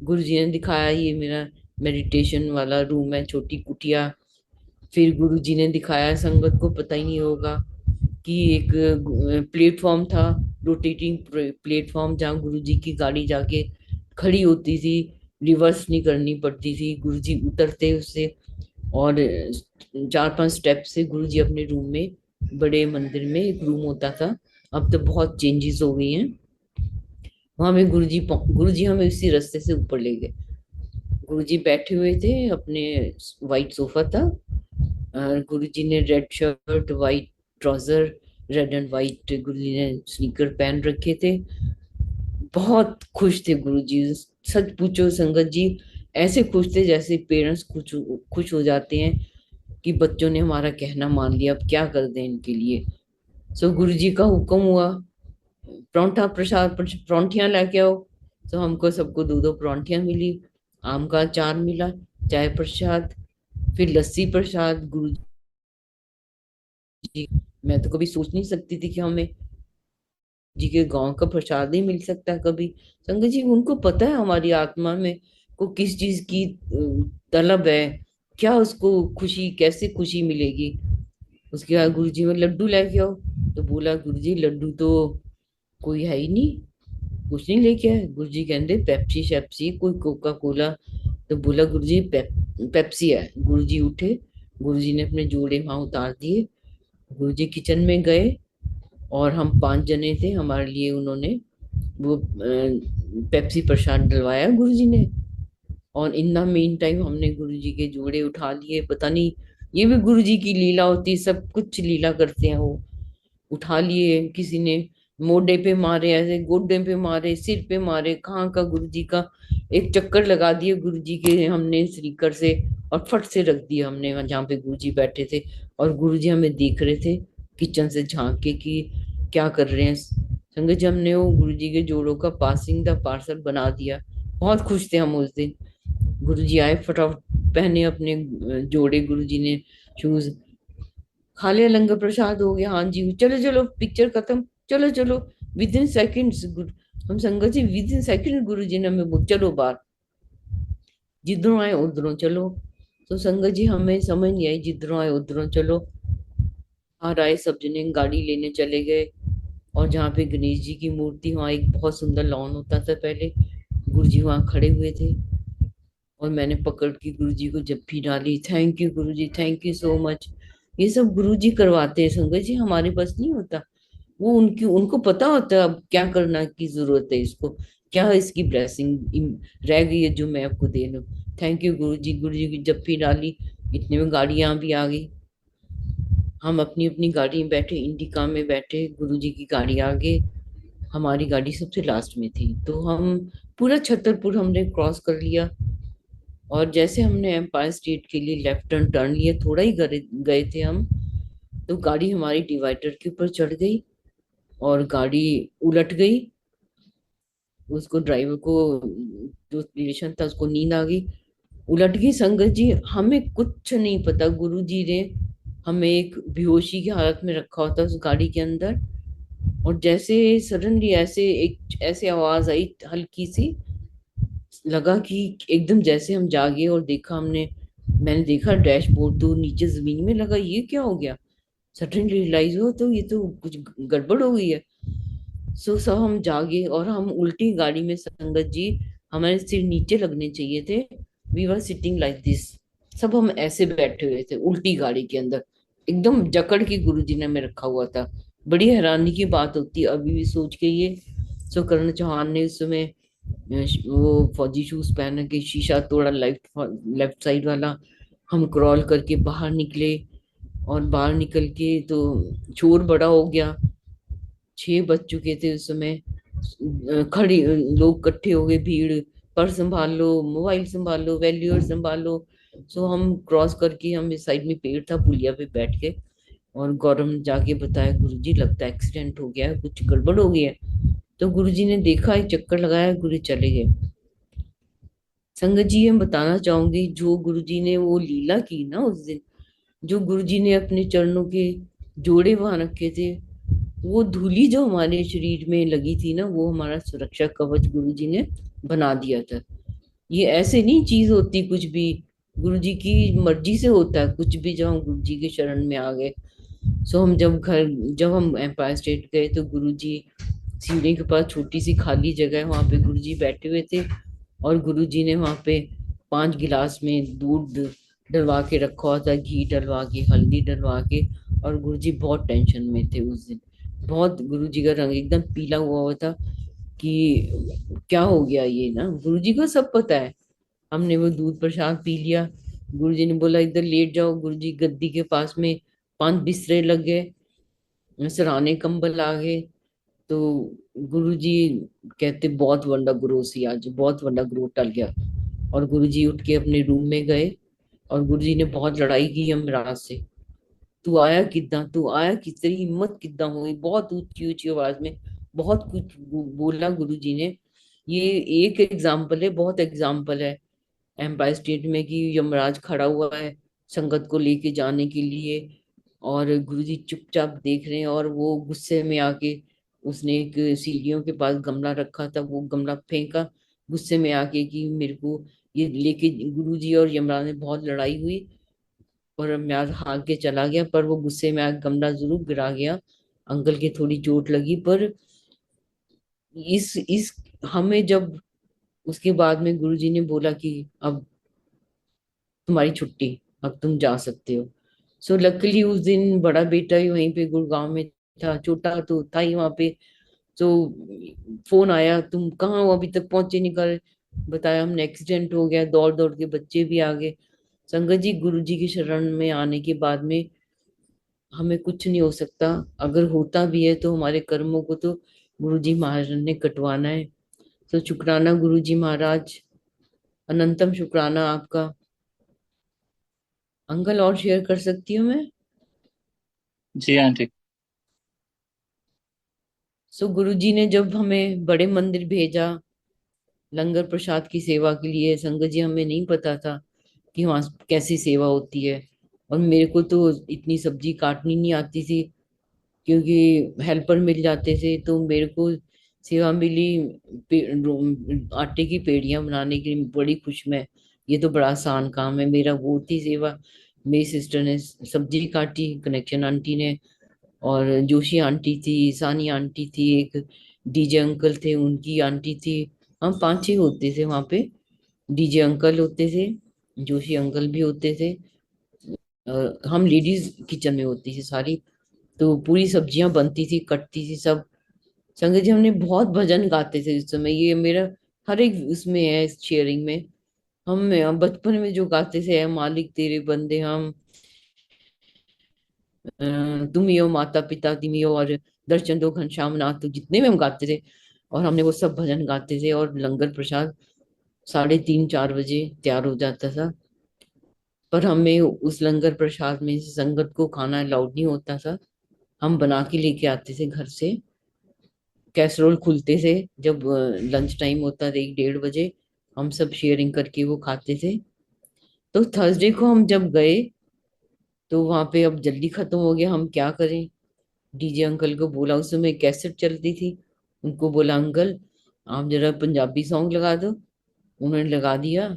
गुरुजी ने दिखाया, ये मेरा मेडिटेशन वाला रूम है, छोटी कुटिया। फिर गुरुजी ने दिखाया, संगत को पता ही नहीं होगा कि एक प्लेटफॉर्म था, रोटेटिंग प्लेटफॉर्म, जहाँ गुरुजी की गाड़ी जाके खड़ी होती थी, रिवर्स नहीं करनी पड़ती थी, गुरुजी उतरते उससे। और 4-5 स्टेप से गुरुजी अपने रूम में, बड़े मंदिर में एक रूम होता था। अब तो बहुत चेंजेस हो गई हैं। वहां में गुरुजी हमें उसी रास्ते से ऊपर ले गए। गुरुजी बैठे हुए थे अपने, वाइट सोफा था। गुरुजी ने red shirt, white trouser, red and white Guruji ने स्नीकर पहन रखे थे। बहुत खुश थे गुरुजी। सच पूछो संगत जी, ऐसे खुश थे जैसे पेरेंट्स खुश हो जाते हैं कि बच्चों ने हमारा कहना मान लिया, अब क्या कर दें इनके लिए। सो गुरुजी का हुक्म हुआ, परोंठा प्रसाद, परोंठियां लेके आओ। तो हमको सबको दो दो परोंठियां मिली, आम का अचार मिला, चाय प्रसाद, फिर लस्सी प्रसाद। गुरु जी, मैं तो कभी सोच नहीं सकती थी कि हमें जी के गांव का प्रसाद ही मिल सकता है कभी। संगत जी उनको पता है हमारी आत्मा में को किस चीज की तलब है, क्या उसको खुशी, कैसे खुशी मिलेगी। उसके बाद गुरु जी में लड्डू लेके आओ। तो बोला गुरु जी लड्डू तो कोई है ही नहीं, कुछ नहीं लेके आए। गुरु जी कहते पेप्सी शेप्सी कोई कोका कोला। तो बोला गुरु जी पेप्सी है। गुरु जी उठे, गुरु जी ने अपने जोड़े वहां उतार दिए। गुरु जी किचन में गए, और हम 5 जने थे, हमारे लिए उन्होंने वो पेप्सी प्रसाद डलवाया गुरु जी ने। और इन द मेन टाइम हमने गुरु जी के जोड़े उठा लिए। पता नहीं, ये भी गुरु जी की लीला होती है, सब कुछ लीला करते हैं वो। उठा लिए, किसी ने मोढे पे मारे, ऐसे गोडे पे मारे, सिर पे मारे, कहाँ का गुरु जी का। एक चक्कर लगा दिए गुरु जी के हमने स्लीकर से, और फट से रख दिया हमने वहाँ जहाँ पे गुरु जी बैठे थे। और गुरु जी हमें देख रहे थे किचन से झांक के कि क्या कर रहे हैं। संगत जी हमने वो गुरु जी के जोड़ों का पासिंग द पार्सल बना दिया। बहुत खुश थे हम उस दिन। गुरु जी आए, फटाफट पहने अपने जोड़े गुरु जी ने, शूज। खा लिया, लंगर प्रसाद हो गया, हाँ जी चलो चलो पिक्चर खत्म, चलो चलो। विद इन सेकेंड्स हम संगत जी, विद इन सेकेंड गुरु जी ने हमें चलो बाहर, जिधरों आए उधरों चलो। तो संगत जी हमें समझ नहीं आई, जिधरों आए उधरों चलो। बाहर आए, सब जने गाड़ी लेने चले गए। और जहाँ पे गणेश जी की मूर्ति, वहाँ एक बहुत सुंदर लॉन होता था पहले, गुरु जी वहाँ खड़े हुए थे। और मैंने पकड़ के गुरुजी को जप्फी डाली, thank you Guruji, thank you so much. ये सब गुरुजी करवाते हैं संगत जी, हमारे पास नहीं होता। वो उनकी, उनको पता होता है अब क्या करना की जरूरत है इसको, क्या इसकी ब्लेसिंग रह गई है जो मैं आपको दे लूं। थैंक यू गुरुजी। गुरुजी की जप्फी डाली, इतने में गाड़ियां भी आ गई। हम अपनी अपनी गाड़ी में बैठे, इंडिका में बैठे, गुरुजी की गाड़ी आगे, हमारी गाड़ी सबसे लास्ट में थी। तो हम पूरा छतरपुर हमने क्रॉस कर लिया। और जैसे हमने एम्पायर स्टेट के लिए लेफ्ट टर्न टर्न लिया, थोड़ा ही गए गए थे हम, तो गाड़ी हमारी डिवाइडर के ऊपर चढ़ गई, और गाड़ी उलट गई। उसको, ड्राइवर को, जो रिलेशन था उसको नींद आ गई, उलट गई। संगत जी हमें कुछ नहीं पता, गुरु जी ने हमें एक बेहोशी की हालत में रखा होता उस गाड़ी के अंदर। और जैसे सडनली ऐसे एक ऐसे आवाज आई हल्की सी, लगा कि एकदम जैसे हम जागे, और देखा हमने, मैंने देखा डैशबोर्ड तो नीचे जमीन में लगा, ये क्या हो गया। सडनली रियलाइज हुआ तो ये तो कुछ गड़बड़ हो गई है। सो सब हम जागे, और हम उल्टी गाड़ी में संगत जी, हमारे सिर नीचे लगने चाहिए थे। We were sitting like this, सब हम ऐसे बैठे हुए थे उल्टी गाड़ी के अंदर। एकदम जकड़ के गुरुजी ने में रखा हुआ था। बड़ी हैरानी की बात होती है अभी भी सोच के ये। सो करण चौहान ने उस समय वो फौजी शूज पहन के शीशा तोड़ा, लेफ्ट लेफ्ट साइड वाला। हम क्रॉल करके बाहर निकले, और बाहर निकल के तो शोर बड़ा हो गया। 6 बज चुके थे उस समय। खड़ी लोग इकट्ठे हो गए, भीड़। पर्स संभाल लो, मोबाइल संभाल लो, वैल्यूअर संभाल लो। सो हम क्रॉस करके, हम इस साइड में पेड़ था, पुलिया पे बैठ के। और गौरव ने जाके बताया, गुरुजी लगता है एक्सीडेंट हो गया है, कुछ गड़बड़ हो गई है। तो गुरुजी ने देखा, एक चक्कर लगाया, गुरु चले गए। संगत जी मैं बताना चाहूंगी, जो गुरुजी ने वो लीला की ना उस दिन, जो गुरुजी ने अपने चरणों के जोड़े वहां रखे थे, वो धूली जो हमारे शरीर में लगी थी ना, वो हमारा सुरक्षा कवच गुरुजी ने बना दिया था। ये ऐसे नहीं चीज होती कुछ भी, गुरुजी की मर्जी से होता है कुछ भी, जब हम गुरुजी के शरण में आ गए। सो हम जब हम एम्पायर स्टेट गए, तो गुरुजी सीढ़ी के पास छोटी सी खाली जगह है, वहां पे गुरुजी बैठे हुए थे। और गुरुजी ने वहां पे 5 गिलास में दूध डलवा के रखा हुआ था, घी डलवा के, हल्दी डलवा के। और गुरुजी बहुत टेंशन में थे उस दिन। बहुत, गुरुजी का रंग एकदम पीला हुआ हुआ था कि क्या हो गया ये ना, गुरुजी को सब पता है। हमने वो दूध प्रसाद पी लिया। गुरुजी ने बोला इधर लेट जाओ, गुरुजी गद्दी के पास में 5 बिस्तरे लग गए, सराहने कंबल आ गए। तो गुरुजी कहते बहुत वंडा गुरु सी, आज बहुत वंडा गुरु टल गया। और गुरुजी उठ के अपने रूम में गए। और गुरुजी ने बहुत लड़ाई की यमराज से। तू आया किदा, तू आया किस, तेरी हिम्मत किदा हुई, बहुत ऊंची ऊंची आवाज में बहुत कुछ बोला गुरुजी ने। ये एक एग्जाम्पल है, बहुत एग्जाम्पल है एम्पायर स्टेट में, कि यमराज खड़ा हुआ है संगत को लेके जाने के लिए। और गुरुजी चुपचाप देख रहे हैं, और वो गुस्से में आके, उसने एक सीढ़ियों के पास गमला रखा था, वो गमला फेंका गुस्से में आके, कि मेरे को ये लेके। गुरुजी और यमराज में बहुत लड़ाई हुई, और यमराज भाग के चला गया, पर वो गुस्से में आके गमला जरूर गिरा गया। अंकल की थोड़ी चोट लगी, पर इस हमें जब उसके बाद में गुरुजी ने बोला कि अब तुम्हारी छुट्टी, अब तुम जा सकते हो। सो लकीली उस दिन बड़ा बेटा ही वहीं पे गुड़गांव में था, छोटा तो था ही वहां पे। तो फोन आया, तुम कहाँ हो, अभी तक पहुंचे नहीं कर। बताया हमने एक्सीडेंट हो गया, दौड़ दौड़ के बच्चे भी आ गए। संगत जी, गुरु जी की शरण में आने के बाद में हमें कुछ नहीं हो सकता। अगर होता भी है तो हमारे कर्मों को तो गुरु जी महाराज ने कटवाना है। तो शुक्राना गुरु जी महाराज, अनंतम शुक्राना आपका। अंकल और शेयर कर सकती हूँ मैं? जी आंटी। सो गुरुजी ने जब हमें बड़े मंदिर भेजा लंगर प्रसाद की सेवा के लिए, संगत जी हमें नहीं पता था कि वहाँ कैसी सेवा होती है। और मेरे को तो इतनी सब्जी काटनी नहीं आती थी, क्योंकि हेल्पर मिल जाते थे, तो मेरे को सेवा मिली आटे की पेड़ियां बनाने की। बड़ी खुश मैं, ये तो बड़ा आसान काम है मेरा, वो थी सेवा। मेरी सिस्टर ने सब्जी काटी, कनेक्शन आंटी ने, और जोशी आंटी थी, सानी आंटी थी, एक डीजे अंकल थे उनकी आंटी थी। हम 5-6 होते थे वहां पे। डीजे अंकल होते थे, जोशी अंकल भी होते थे। हम लेडीज किचन में होती थी सारी। तो पूरी सब्जियां बनती थी, कटती थी सब। संगत जी हमने बहुत भजन गाते थे उस समय, ये मेरा हर एक उसमें है, इस शेयरिंग में। हम बचपन में जो गाते थे, "ऐ मालिक तेरे बंदे हम, तुम ही हो माता पिता तुम ही हो", और "दर्शन दो घनश्याम नाथ", तो जितने में हम गाते थे। और हमने वो सब भजन गाते थे, और लंगर प्रसाद 3:30-4 बजे तैयार हो जाता था। पर हमें उस लंगर प्रसाद में से संगत को खाना अलाउड नहीं होता था। हम बना के लेके आते थे घर से। कैसरोल खुलते थे जब लंच टाइम होता था, 1-1:30 बजे। हम सब शेयरिंग करके वो खाते थे। तो थर्सडे को हम जब गए, तो वहां पे अब जल्दी खत्म हो गया, हम क्या करें। डीजे अंकल को बोला, उस समय कैसेट चलती थी, उनको बोला, अंकल आप जरा पंजाबी सॉन्ग लगा दो। उन्होंने लगा दिया।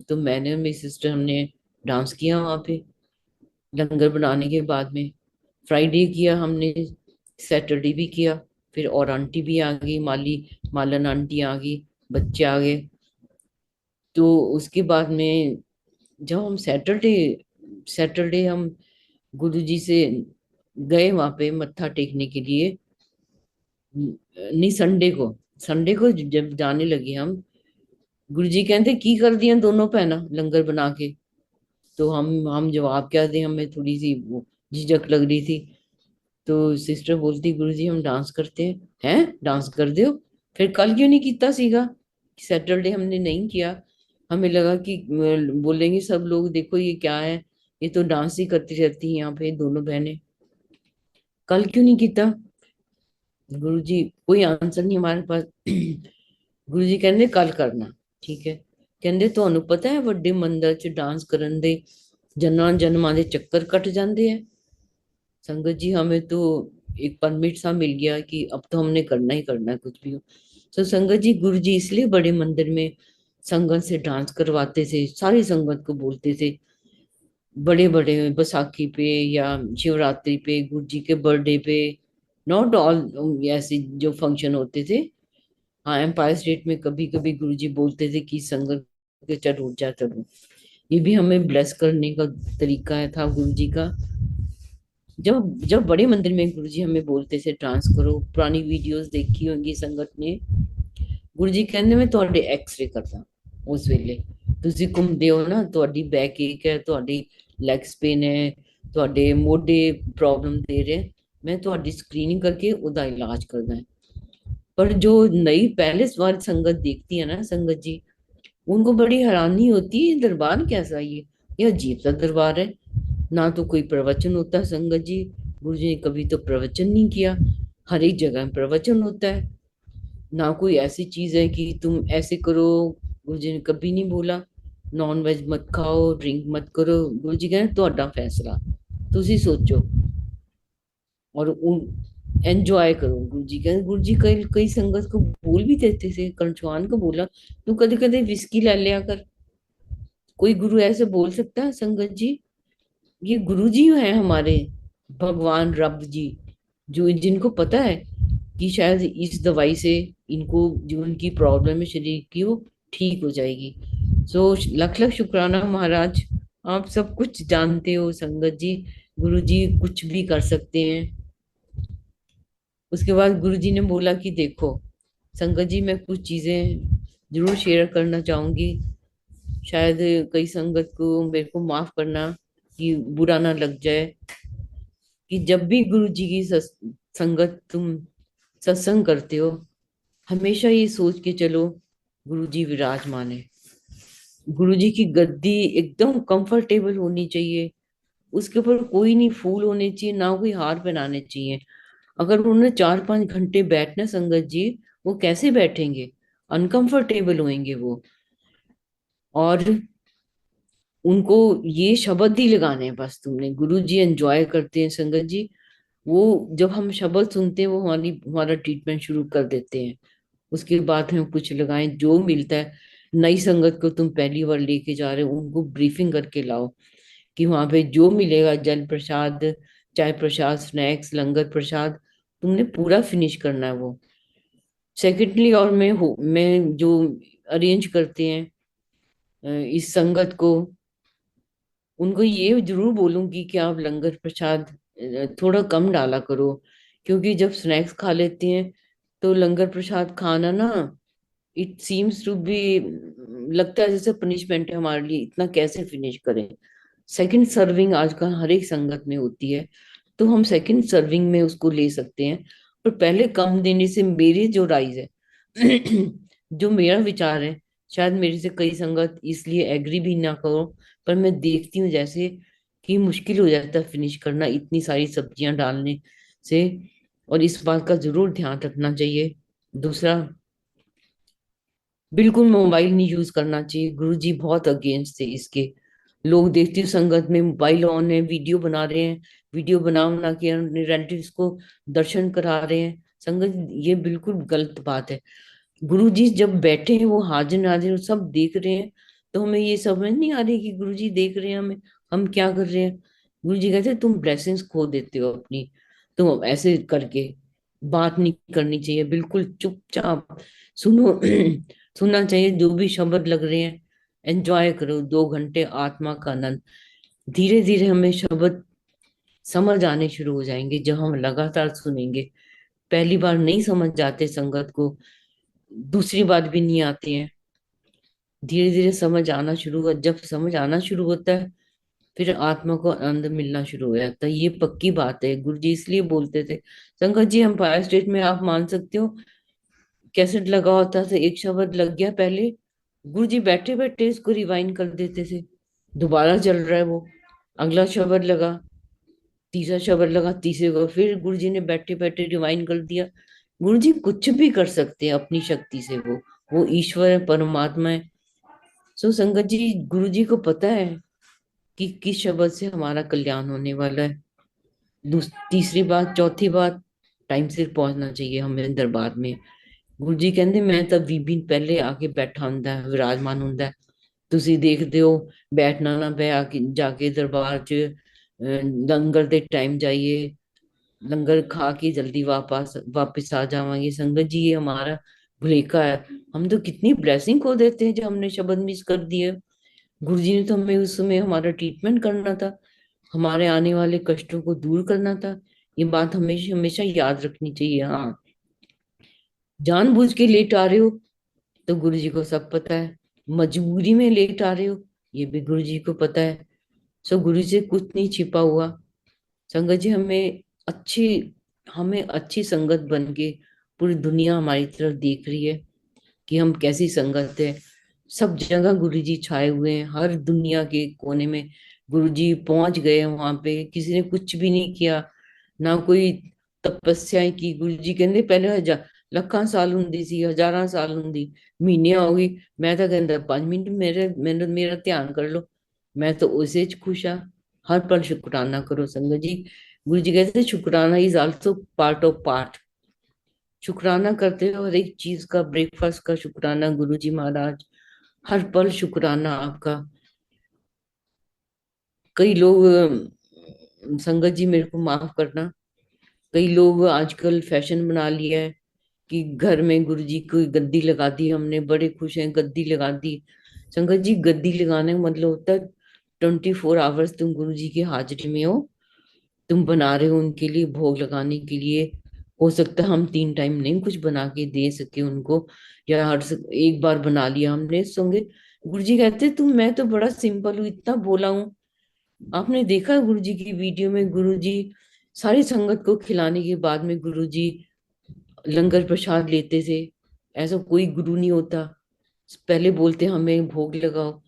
तो मैंने और मेरी सिस्टर हमने डांस किया वहां पे, लंगर बनाने के बाद में। फ्राइडे किया हमने, सैटरडे भी किया। फिर और आंटी भी आ गई, मालन आंटी आ गई, बच्चे आ गए। तो उसके बाद में जब हम सैटरडे सैटरडे हम गुरुजी से गए वहां पे मत्था टेकने के लिए। नहीं, संडे को जब जाने लगे हम, गुरुजी कहते की कर दिया दोनों पहना लंगर बना के। तो हम जवाब क्या दें, हमें थोड़ी सी वो झिझक लग रही थी। तो सिस्टर बोलती गुरुजी हम डांस करते हैं डांस कर दो। फिर कल क्यों नहीं किया सीगा? सैटरडे हमने नहीं किया। हमें लगा कि बोलेंगे सब लोग देखो ये क्या है, ये तो डांस ही करती रहती है यहाँ पे दोनों बहनें। कल क्यों नहीं किया? गुरुजी कोई आंसर नहीं हमारे पास। गुरुजी कहते कल करना। ठीक है। ਕਹਿੰਦੇ ਤੁਹਾਨੂੰ ਪਤਾ ਹੈ ਵੱਡੇ ਮੰਦਰ ਚ डांस ਕਰਨ ਦੇ जन्मां जन्मां ਦੇ ਚੱਕਰ ਕੱਟ ਜਾਂਦੇ ਹੈ। संगत जी हमें तो एक परमिट सा मिल गया कि अब तो हमने करना ही करना है कुछ भी हो। तो संगत जी गुरु जी इसलिए बड़े मंदिर में संगत से डांस करवाते थे, सारी संगत को बोलते थे। बड़े बड़े बैसाखी पे या शिवरात्रि पे, गुरु जी के बर्थडे पे, नॉट ऑल ऐसे जो फंक्शन होते थे। हाँ, एम्पायर स्टेट में कभी कभी गुरु जी बोलते थे कि संगत के चढ़ उठ जा चढ़ो। ये भी हमें ब्लेस करने का तरीका है था गुरु जी का। जब जब बड़े मंदिर में गुरुजी हमें बोलते थे डांस करो, पुरानी वीडियोस देखी होंगी संगत ने। गुरुजी ਕਹਿੰਦੇ ਮੈਂ ਤੁਹਾਡੇ ਐਕਸ-ਰੇ ਕਰਦਾ ਉਸ ਵੇਲੇ। ਤੁਸੀਂ ਘੁੰਮਦੇ ਹੋ ਨਾ, ਤੁਹਾਡੀ ਬੈਕ ਏਕ ਹੈ, ਤੁਹਾਡੀ ਲੈਗਸ ਪੇਨ ਹੈ, ਤੁਹਾਡੇ ਮੋਢੇ ਪ੍ਰੋਬਲਮ ਦੇ ਰਹੇ, मैं ਤੁਹਾਡੀ स्क्रीनिंग करके ਉਹਦਾ इलाज करना है। पर जो नई पहले बार संगत देखती है ना संगत जी, उनको बड़ी हैरानी होती है, दरबार कैसा ये अजीब सा दरबार है। ना तो कोई प्रवचन होता है संगत जी, गुरु जी ने कभी तो प्रवचन नहीं किया। हर एक जगह प्रवचन होता है। ना कोई ऐसी चीज है कि तुम ऐसे करो, गुरु जी ने कभी नहीं बोला। नॉन वेज मत खाओ, ड्रिंक मत करो, गुरु जी कहते ਤੁਹਾਡਾ फैसला, तुसी सोचो और उन एंजॉय करो। गुरु जी कहते, गुरु जी कई कई संगत को बोल भी देते थे, कंचुआन को बोला तू कदे कदे विस्की ले लिया कर। कोई गुरु ऐसे बोल सकता है संगत जी? ये गुरु जी हैं हमारे, भगवान रब जी, जो जिनको पता है कि शायद इस दवाई से इनको जो उनकी प्रॉब्लम है शरीर की वो ठीक हो जाएगी। सो लख लख शुक्राना महाराज, आप सब कुछ जानते हो संगत जी। गुरु जी कुछ भी कर सकते हैं। उसके बाद गुरु जी ने बोला कि देखो संगत जी, मैं कुछ चीजें जरूर शेयर करना चाहूंगी। शायद कई संगत को मेरे को माफ करना कि बुरा ना लग जाए। कि जब भी गुरु जी की संगत तुम सत्संग करते हो, हमेशा ये सोच के चलो गुरु जी विराजमान है। गुरु जी की गद्दी एकदम कंफर्टेबल होनी चाहिए। उसके ऊपर कोई नहीं फूल होने चाहिए, ना कोई हार पहनाने चाहिए। अगर उन्होंने 4-5 घंटे बैठना संगत जी, वो कैसे बैठेंगे? अनकंफर्टेबल होंगे वो। और उनको ये शब्द ही लगाने हैं बस तुमने। गुरु जी एंजॉय करते हैं संगत जी। वो जब हम शब्द सुनते हैं वो हमारा ट्रीटमेंट शुरू कर देते हैं। उसके बाद हम कुछ लगाएं जो मिलता है। नई संगत को तुम पहली बार लेके जा रहे हो, उनको ब्रीफिंग करके लाओ कि वहां पे जो मिलेगा जल प्रसाद, चाय प्रसाद, स्नैक्स, लंगर प्रसाद, तुमने पूरा फिनिश करना है वो। सेकेंडली, और मैं जो अरेंज करते हैं इस संगत को, उनको ये जरूर बोलूंगी कि आप लंगर प्रसाद थोड़ा कम डाला करो। क्योंकि जब स्नैक्स खा लेते हैं तो लंगर प्रसाद खाना ना, इट सीम्स टू बी, लगता है जैसे पनिशमेंट है हमारे लिए, इतना कैसे फिनिश करें। सेकंड सर्विंग आजकल हर एक संगत में होती है, तो हम सेकंड सर्विंग में उसको ले सकते हैं। पर पहले कम देने से मेरी जो राइज है, जो मेरा विचार है, शायद मेरे से कई संगत इसलिए एग्री भी ना करो, पर मैं देखती हूँ जैसे कि मुश्किल हो जाता है फिनिश करना इतनी सारी सब्जियां डालने से। और इस बात का जरूर ध्यान रखना चाहिए। दूसरा, बिल्कुल मोबाइल नहीं यूज करना चाहिए। गुरुजी बहुत अगेंस्ट थे इसके। लोग देखती हूँ संगत में मोबाइल ऑन है, वीडियो बना रहे हैं, वीडियो बना के अपने रिलेटिव्स को दर्शन करा रहे हैं। संगत ये बिल्कुल गलत बात है। गुरु जी जब बैठे हैं वो हाजिर नाजिर सब देख रहे हैं, तो हमें ये समझ नहीं आ रही कि गुरु जी देख रहे हैं हमें, हम क्या कर रहे हैं। गुरु जी कहते हैं तुम ब्लेसिंग्स खो देते हो अपनी, तुम ऐसे करके बात नहीं करनी चाहिए, बिल्कुल चुपचाप सुनो। सुनना चाहिए जो भी शब्द लग रहे हैं, एंजॉय करो 2 घंटे आत्मा का आनंद। धीरे धीरे हमें शब्द समझ आने शुरू हो जाएंगे जब हम लगातार सुनेंगे। पहली बार नहीं समझ आते संगत को, दूसरी बार भी नहीं आती है, धीरे धीरे समझ आना शुरू हुआ। जब समझ आना शुरू होता है फिर आत्मा को आनंद मिलना शुरू हो जाता है। ये पक्की बात है, गुरु जी इसलिए बोलते थे। संगत जी हम फायर स्टेट में, आप मान सकते हो, कैसेट लगा होता था, एक शब्द लग गया पहले, गुरु जी बैठे बैठे इसको रिवाइंड कर देते थे। दोबारा चल रहा है वो, अगला शब्द लगा, तीसरा शब्द लगा, तीसरे को फिर गुरु जी ने बैठे बैठे रिवाइंड कर दिया। गुरु जी कुछ भी कर सकते हैं अपनी शक्ति से, वो ईश्वर है, परमात्मा है। सो संगत जी, गुरु जी को पता है कि किस शब्द से हमारा कल्याण होने वाला है। तीसरी बात, चौथी बात, टाइम सिर पहुंचना चाहिए हमें दरबार में। गुरु जी कहते मैं ਤਾਂ 20 ਦਿਨ ਪਹਿਲੇ ਆ ਕੇ ਬੈਠਾ ਹੁੰਦਾ ਹੈ, ਵਿਰਾਜਮਾਨ ਹੁੰਦਾ ਹੈ। ਤੁਸੀਂ ਦੇਖਦੇ ਹੋ ਬੈਠਣਾ ਨਾ ਪਏ, ਆ ਕੇ ਜਾ ਕੇ ਦਰਬਾਰ 'ਚ ਲੰਗਰ ਦੇ ਟਾਈਮ ਜਾइए, लंगर खा के जल्दी वापस आ जावांगे। संगत जी ये हमारा भुलेखा है। हम तो कितनी ब्लेसिंग खो देते हैं जब हमने शब्द मिस कर दिए। गुरु जी ने तो हमें उस समय हमारा ट्रीटमेंट करना था, हमारे आने वाले कष्टों को दूर करना था। ये बात हमेशा हमेशा याद रखनी चाहिए। हाँ, जानबूझ के लेट आ रहे हो तो गुरु जी को सब पता है, मजबूरी में लेट आ रहे हो ये भी गुरु जी को पता है। सो गुरु से कुछ नहीं छिपा हुआ। संगत जी अच्छी हमें अच्छी संगत बन के पूरी दुनिया हमारी तरफ देख रही है कि हम कैसी संगत है। सब जगह गुरु जी छाए हुए हैं, हर दुनिया के कोने में गुरु जी पहुंच गए हैं। वहां पे किसी ने कुछ भी नहीं किया, ना कोई तपस्याएं की। गुरु जी कहते पहले ਲੱਖਾਂ ਸਾਲ ਹੁੰਦੀ ਸੀ, ਹਜ਼ਾਰਾਂ ਸਾਲ ਹੁੰਦੀ, ਮਹੀਨੇ ਹੋ ਗਈ, ਮੈਂ ਤਾਂ ਕਹਿੰਦਾ 5 ਮਿੰਟ ਮੇਰਾ ਧਿਆਨ ਕਰ ਲਓ, मैं तो उसे च खुश हाँ। हर पल शुक्राना करो संगत जी। गुरु जी कहते थे शुक्राना is also part of part. शुक्राना करते हो हर एक चीज का, ब्रेकफास्ट का शुक्राना गुरु जी महाराज, हर पल शुक्राना आपका। कई लोग संगत जी मेरे को माफ करना, कई लोग आजकल फैशन बना लिया है कि घर में गुरु जी को गद्दी लगा दी हमने, बड़े खुश हैं, गद्दी लगा दी। संगत जी गद्दी लगाने का मतलब होता है 24 आवर्स तुम गुरु जी की हाजिरी में हो, तुम बना रहे हो उनके लिए, भोग लगाने के लिए। हो सकता है हम 3 टाइम नहीं कुछ बना के दे सके उनको, या एक बार बना लिया हमने संगे। गुरु जी कहते तुम, मैं तो बड़ा सिंपल हूँ, इतना बोला हूँ। आपने देखा गुरु जी की वीडियो में गुरु जी सारी संगत को खिलाने के बाद में गुरु जी लंगर प्रसाद लेते थे। ऐसा कोई गुरु नहीं होता, पहले बोलते हमें भोग लगाओ।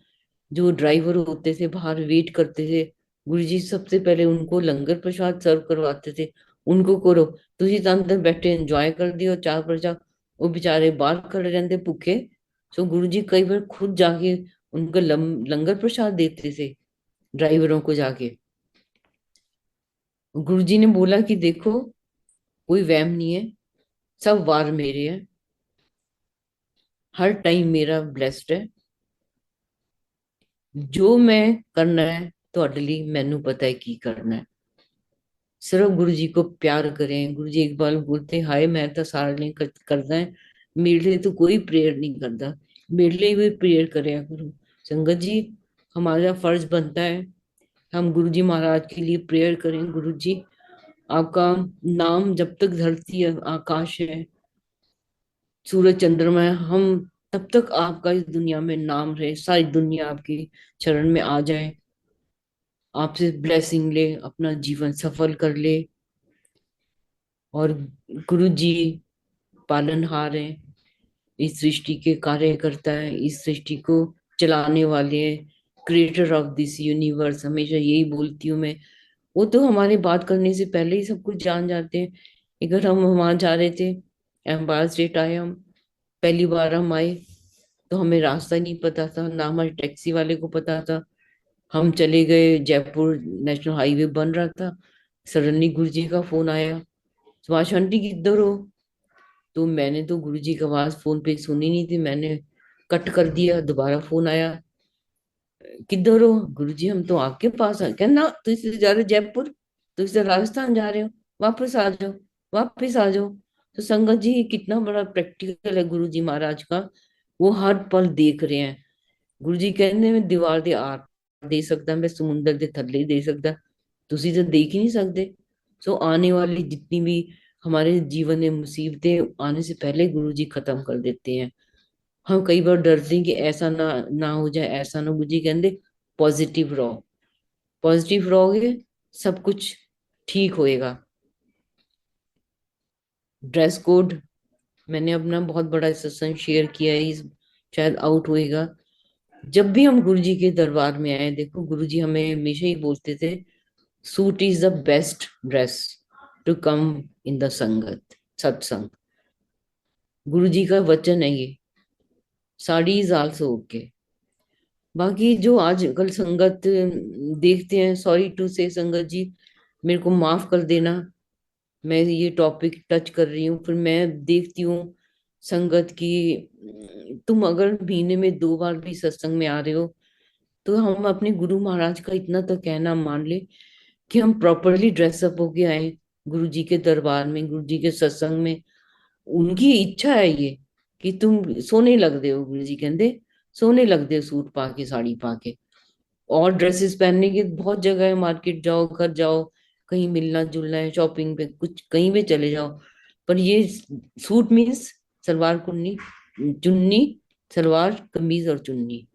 जो ड्राइवर होते थे बाहर वेट करते थे, गुरुजी सबसे पहले उनको लंगर प्रसाद सर्व करवाते थे। उनको करो, तुसी तो अंदर बैठे एंजॉय कर दियो चार प्रजा, वो बेचारे बाहर खड़े रहते भूखे। सो गुरुजी कई बार खुद जाके उनको लंगर प्रसाद देते थे, ड्राइवरों को जाके। गुरुजी ने बोला कि देखो कोई वहम नहीं है, सब वार मेरे हैं, हर टाइम मेरा ब्लेस्ड है। जो मैं करना है ਤੁਹਾਡੇ ਲਈ ਮੈਨੂੰ पता है की करना है। सिर्फ गुरु जी को प्यार करें। गुरु जी एक बार बोलते हाय मैं तो सारे लिए करता है, मेरे लिए तो कोई प्रेयर नहीं करता, मेरे लिए भी प्रेयर करे करो। संगत जी हमारा फर्ज बनता है हम गुरु जी महाराज के लिए प्रेयर करें। गुरु जी आपका नाम जब तक धरती है, आकाश है, सूरज चंद्रमा है, हम तब तक आपका इस दुनिया में नाम रहे, सारी दुनिया आपकी चरण में आ जाए, आपसे ब्लेसिंग ले, अपना जीवन सफल कर ले। और गुरु जी पालनहार हैं, इस सृष्टि के कार्यकर्ता है, इस सृष्टि को चलाने वाले हैं, क्रिएटर ऑफ दिस यूनिवर्स। हमेशा यही बोलती हूँ मैं। वो तो हमारे बात करने से पहले ही सब कुछ जान जाते हैं। अगर हम वहां जा रहे थे, एम्पायर स्टेट आए हम, पहली बार हम आए तो हमें रास्ता नहीं पता था, ना हमारे टैक्सी वाले को पता था। हम चले गए, जयपुर नेशनल हाईवे बन रहा था, सडनली गुरु जी का फोन आया, सुभाष आंटी किधर हो। तो मैंने तो गुरु जी की आवाज फोन पे सुनी नहीं थी, मैंने कट कर दिया। दोबारा फोन आया, किधर हो। गुरु जी हम तो आपके पास आ, कहना तुम इससे जा रहे हो जयपुर, तुम इससे राजस्थान जा रहे हो, वापस आ जाओ, वापस आ जाओ। तो संगत जी कितना बड़ा प्रैक्टिकल है गुरु जी महाराज का, वो हर पल देख रहे हैं। गुरु जी कहते मैं दीवार दे आर दे सकता, मैं समुंदर दे थल्ले दे सकता, ਤੁਸੀਂ तो देख ही नहीं सकते। सो आने वाली जितनी भी हमारे जीवन में मुसीबतें आने से पहले गुरु जी खत्म कर देते हैं। हम कई बार डरते हैं कि ऐसा ना हो जाए, ऐसा ना। गुरु जी कहते पॉजिटिव रहो, पॉजिटिव रहोगे सब कुछ ठीक होएगा। ड्रेस कोड, मैंने अपना बहुत बड़ा सत्संग शेयर किया है, शायद आउट होएगा। जब भी हम गुरु जी के दरबार में आए, देखो गुरु जी हमें हमेशा ही बोलते थे, suit is the best dress to come in the sangat, satsang. Guru ji का वचन है ये। Sari is also okay. बाकी जो आजकल संगत देखते हैं, सॉरी टू से संगत जी, मेरे को माफ कर देना, मैं ये टॉपिक टच कर रही हूँ। फिर मैं देखती हूँ संगत की, तुम अगर महीने में 2 बार भी सत्संग में आ रहे हो, तो हम अपने गुरु महाराज का इतना तो कहना मान ले कि हम प्रॉपरली ड्रेसअप होके आए गुरु जी के दरबार में, गुरु जी के सत्संग में। उनकी इच्छा है ये कि तुम सोने लगते हो, गुरु जी कहते सोने लगते हो सूट पा के, साड़ी पा के। और ड्रेसेस पहनने की बहुत जगह है, मार्केट जाओ, घर जाओ, कहीं मिलना जुलना है, शॉपिंग पे, कुछ कहीं पे चले जाओ। पर ये सूट मीन्स सलवार कुन्नी, चुन्नी, सलवार कमीज और चुन्नी।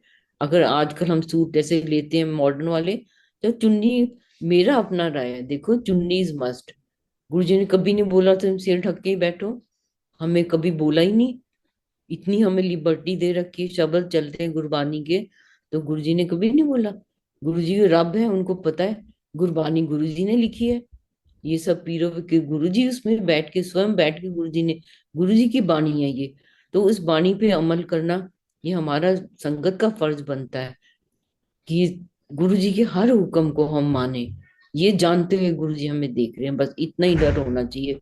अगर आजकल हम सूट ऐसे लेते हैं मॉडर्न वाले, तो चुन्नी, मेरा अपना राय है, देखो चुन्नी इज मस्ट। गुरुजी ने कभी नहीं बोला तुम सिर ढक के ही बैठो, हमें कभी बोला ही नहीं। इतनी हमें लिबर्टी दे रखी है, शब्द चलते हैं गुरबानी के, तो गुरुजी ने कभी नहीं बोला। गुरुजी रब है, उनको पता है गुरबानी गुरुजी ने लिखी है। ये सब पीरों के गुरुजी उसमें बैठ के, स्वयं बैठ के गुरुजी ने, गुरुजी की बाणी है ये। तो उस बाणी पे अमल करना, ये हमारा संगत का फर्ज बनता है कि गुरुजी के हर हुक्म को हम माने। ये जानते हुए गुरुजी हमें देख रहे हैं, बस इतना ही डर होना चाहिए।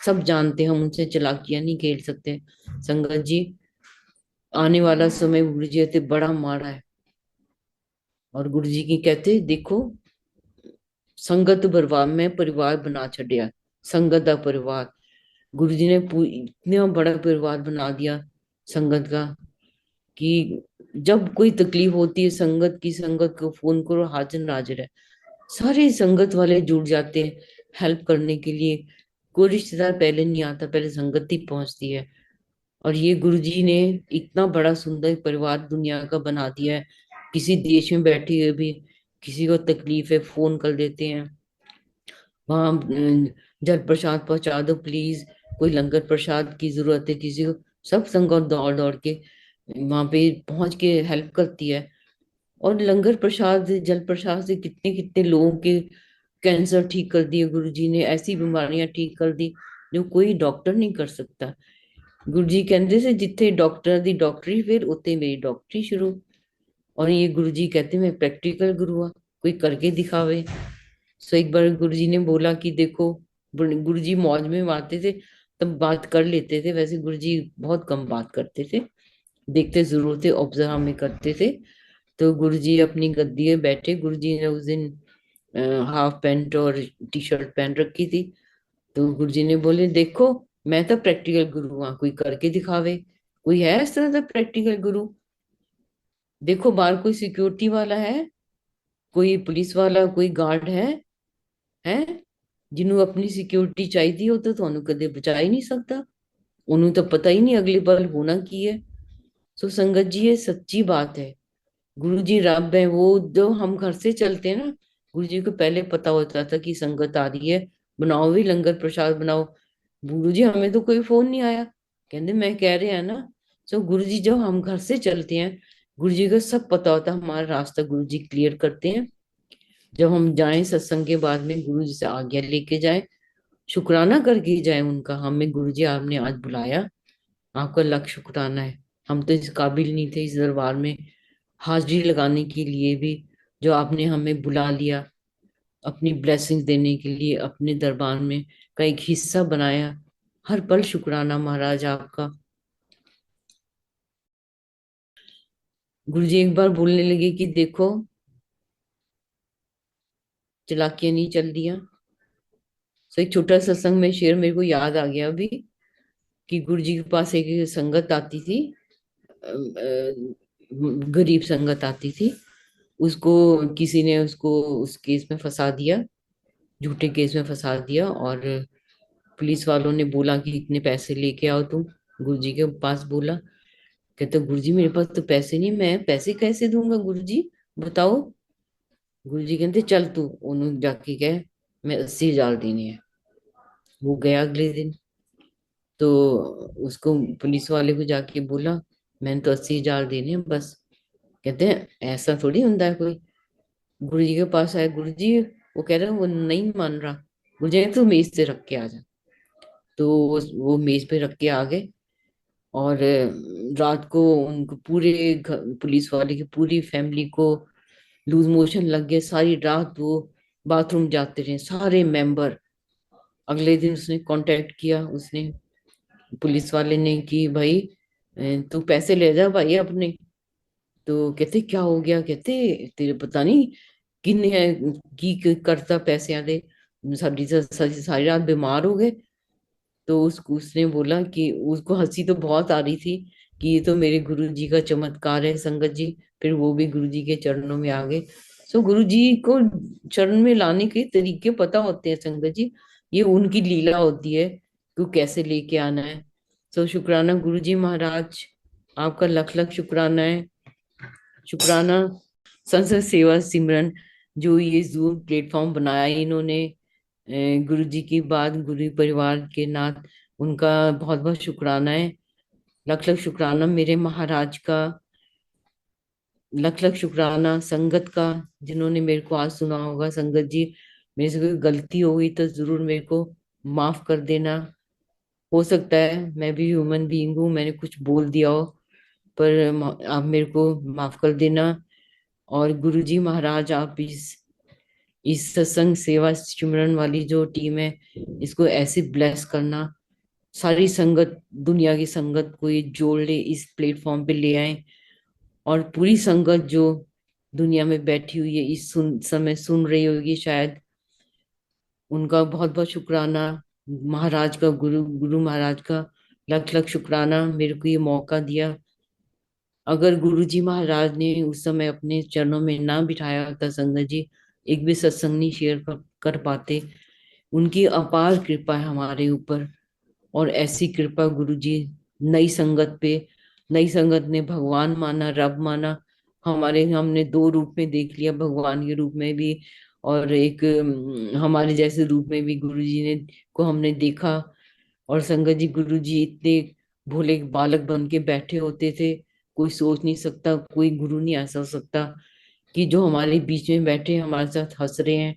सब जानते हैं, हम उनसे चालाकियां नहीं खेल सकते। संगत जी, आने वाला समय गुरु जी ते बड़ा माड़ा है। और गुरु जी की कहते देखो, संगत बरवा में परिवार बना छड़िया, संगत का परिवार। गुरु जी ने इतना बड़ा परिवार बना दिया संगत का, कि जब कोई तकलीफ होती है संगत की, संगत को फोन करो, हाजिर नाजिर है। सारे संगत वाले जुड़ जाते हैं हेल्प करने के लिए। कोई रिश्तेदार पहले नहीं आता, पहले संगत ही पहुंचती है। और ये गुरुजी ने इतना बड़ा सुंदर परिवार दुनिया का बना दिया है। किसी देश में बैठे हुए भी किसी को तकलीफ है, फोन कर देते हैं, वहां जल प्रसाद पहुंचा दो प्लीज, कोई लंगर प्रसाद की जरूरत है किसी को, सब संगत दौड़ दौड़ के वहां पे पहुंच के हेल्प करती है। और लंगर प्रसाद, जल प्रसाद से कितने कितने लोगों के कैंसर ठीक कर दिए गुरु जी ने, ऐसी बीमारियां ठीक कर दी जो कोई डॉक्टर नहीं कर सकता। गुरु जी कहते से जिथे डॉक्टर दी डॉक्टरी, फिर उत्ते मेरी डॉक्टरी शुरू। और ये गुरु जी कहते मैं प्रैक्टिकल गुरु आ, कोई करके दिखावे। सो एक बार गुरु जी ने बोला कि देखो, गुरु जी मौज में आते थे तब बात कर लेते थे, वैसे गुरु जी बहुत कम बात करते थे, देखते जरूर थे, ऑब्जर्व हमें करते थे। तो गुरु जी अपनी गद्दी में बैठे, गुरु जी ने उस दिन हाफ पैंट और टी शर्ट पहन रखी थी। तो गुरु जी ने बोले देखो, मैं तो प्रैक्टिकल गुरु हाँ, कोई करके दिखावे। कोई है इस तरह का प्रैक्टिकल गुरु? देखो बाहर कोई सिक्योरिटी वाला है, कोई पुलिस वाला, कोई गार्ड है जिन्हों अपनी सिक्योरिटी चाहिए हो तो ਤੁਹਾਨੂੰ कदे बचा ही नहीं सकता। उन्होंने तो पता ही नहीं अगले पल होना की है। सो संगत जी ये सच्ची बात है, गुरु जी रब है। वो जो हम घर से चलते हैं ना, गुरु जी को पहले पता होता था कि संगत आ रही है, बनाओ भी लंगर प्रसाद बनाओ। गुरु जी हमें तो कोई फोन नहीं आया, कहते मैं कह रहे हैं ना। सो गुरु जी जब हम घर से चलते हैं, गुरु जी को सब पता होता है, हमारा रास्ता गुरु जी क्लियर करते हैं। जब हम जाएं सत्संग के बाद में, गुरु जी से आज्ञा लेके जाएं, शुक्राना करके जाएं उनका, हमें गुरु जी आपने आज बुलाया, आपका लाख शुक्राना है। हम तो इस काबिल नहीं थे इस दरबार में हाजिरी लगाने के लिए भी, जो आपने हमें बुला लिया अपनी ब्लेसिंग्स देने के लिए, अपने दरबार में का एक हिस्सा बनाया। हर पल शुक्राना महाराज आपका। गुरुजी एक बार बोलने लगे कि देखो, चालाकियां नहीं चल दिया। सो एक छोटा सत्संग में शेर मेरे को याद आ गया अभी, कि गुरुजी के पास एक संगत आती थी, गरीब संगत आती थी। उसको किसी ने उसको उस केस में फंसा दिया, झूठे केस में फंसा दिया। और पुलिस वालों ने बोला कि इतने पैसे लेके आओ तुम। गुरुजी के पास बोला, कहते गुरुजी मेरे पास तो पैसे नहीं, मैं पैसे कैसे दूंगा गुरुजी, बताओ। गुरुजी कहते चल तू उन्होंने जाके कह, मैं 80,000 देने हैं। वो गया अगले दिन, तो उसको पुलिस वाले को जाके बोला मैंने तो 80,000 देने हैं बस। कहते हैं ऐसा थोड़ी होता है कोई। गुरुजी के पास आया गुरुजी, वो कह रहा है वो नहीं मान रहा। गुरुजी कहते तू मेज से रख के आ जा। तो वो मेज पे रख के आ गए। और रात को उनको पुलिस वाले की पूरी फैमिली को लूज मोशन लग गए। सारी रात वो बाथरूम जाते रहे सारे मेंबर। अगले दिन उसने कांटेक्ट किया, उसने पुलिस वाले ने कि भाई तू पैसे ले जा भाई अपने। तो कहते क्या हो गया, कहते तेरे पता नहीं किन्ने करता पैसे दे, सारी सारी सारी रात बीमार हो गए। तो उसने बोला कि उसको हंसी तो बहुत आ रही थी कि ये तो मेरे गुरु जी का चमत्कार है संगत जी। फिर वो भी गुरु जी के चरणों में आ गए। सो गुरु जी को चरण में लाने के तरीके पता होते हैं संगत जी, ये उनकी लीला होती है कि कैसे लेके आना है। सो शुक्राना गुरु जी महाराज, आपका लख लख शुक्राना है। शुक्राना संसद सेवा सिमरन, जो ये जूम प्लेटफॉर्म बनाया इन्होंने गुरु जी की बात गुरु परिवार के नाथ, उनका बहुत बहुत शुक्राना है। लख लख शुक्राना मेरे महाराज का। लख लख शुक्राना संगत का, जिन्होंने मेरे को आज सुना होगा। संगत जी मेरे से कोई गलती हो गई तो जरूर मेरे को माफ कर देना। हो सकता है मैं भी ह्यूमन बीइंग हूँ, मैंने कुछ बोल दिया हो, पर आप मेरे को माफ कर देना। और गुरुजी महाराज आप इस सत्संग सेवा सिमरन वाली जो टीम है, इसको ऐसे ब्लेस करना। सारी संगत, दुनिया की संगत को ये जोड़ ले, इस प्लेटफॉर्म पे ले आए। और पूरी संगत जो दुनिया में बैठी हुई है, इस समय सुन रही होगी शायद, उनका बहुत बहुत शुक्राना। महाराज का, गुरु गुरु महाराज का लख लख शुक्राना, मेरे को ये मौका दिया। अगर गुरुजी महाराज ने उस समय अपने चरणों में ना बिठाया होता संगत जी, एक भी सत्संग नहीं शेयर कर पाते। उनकी अपार कृपा है हमारे ऊपर। और ऐसी कृपा गुरुजी, नई संगत पे, नई संगत ने भगवान माना, रब माना। हमने दो रूप में देख लिया, भगवान के रूप में भी और एक हमारे जैसे रूप में भी गुरुजी ने को हमने देखा। और संगत जी गुरुजी इतने भोले बालक बन के बैठे होते थे, कोई सोच नहीं सकता, कोई गुरु नहीं ऐसा हो सकता कि जो हमारे बीच में बैठे हमारे साथ हंस रहे हैं,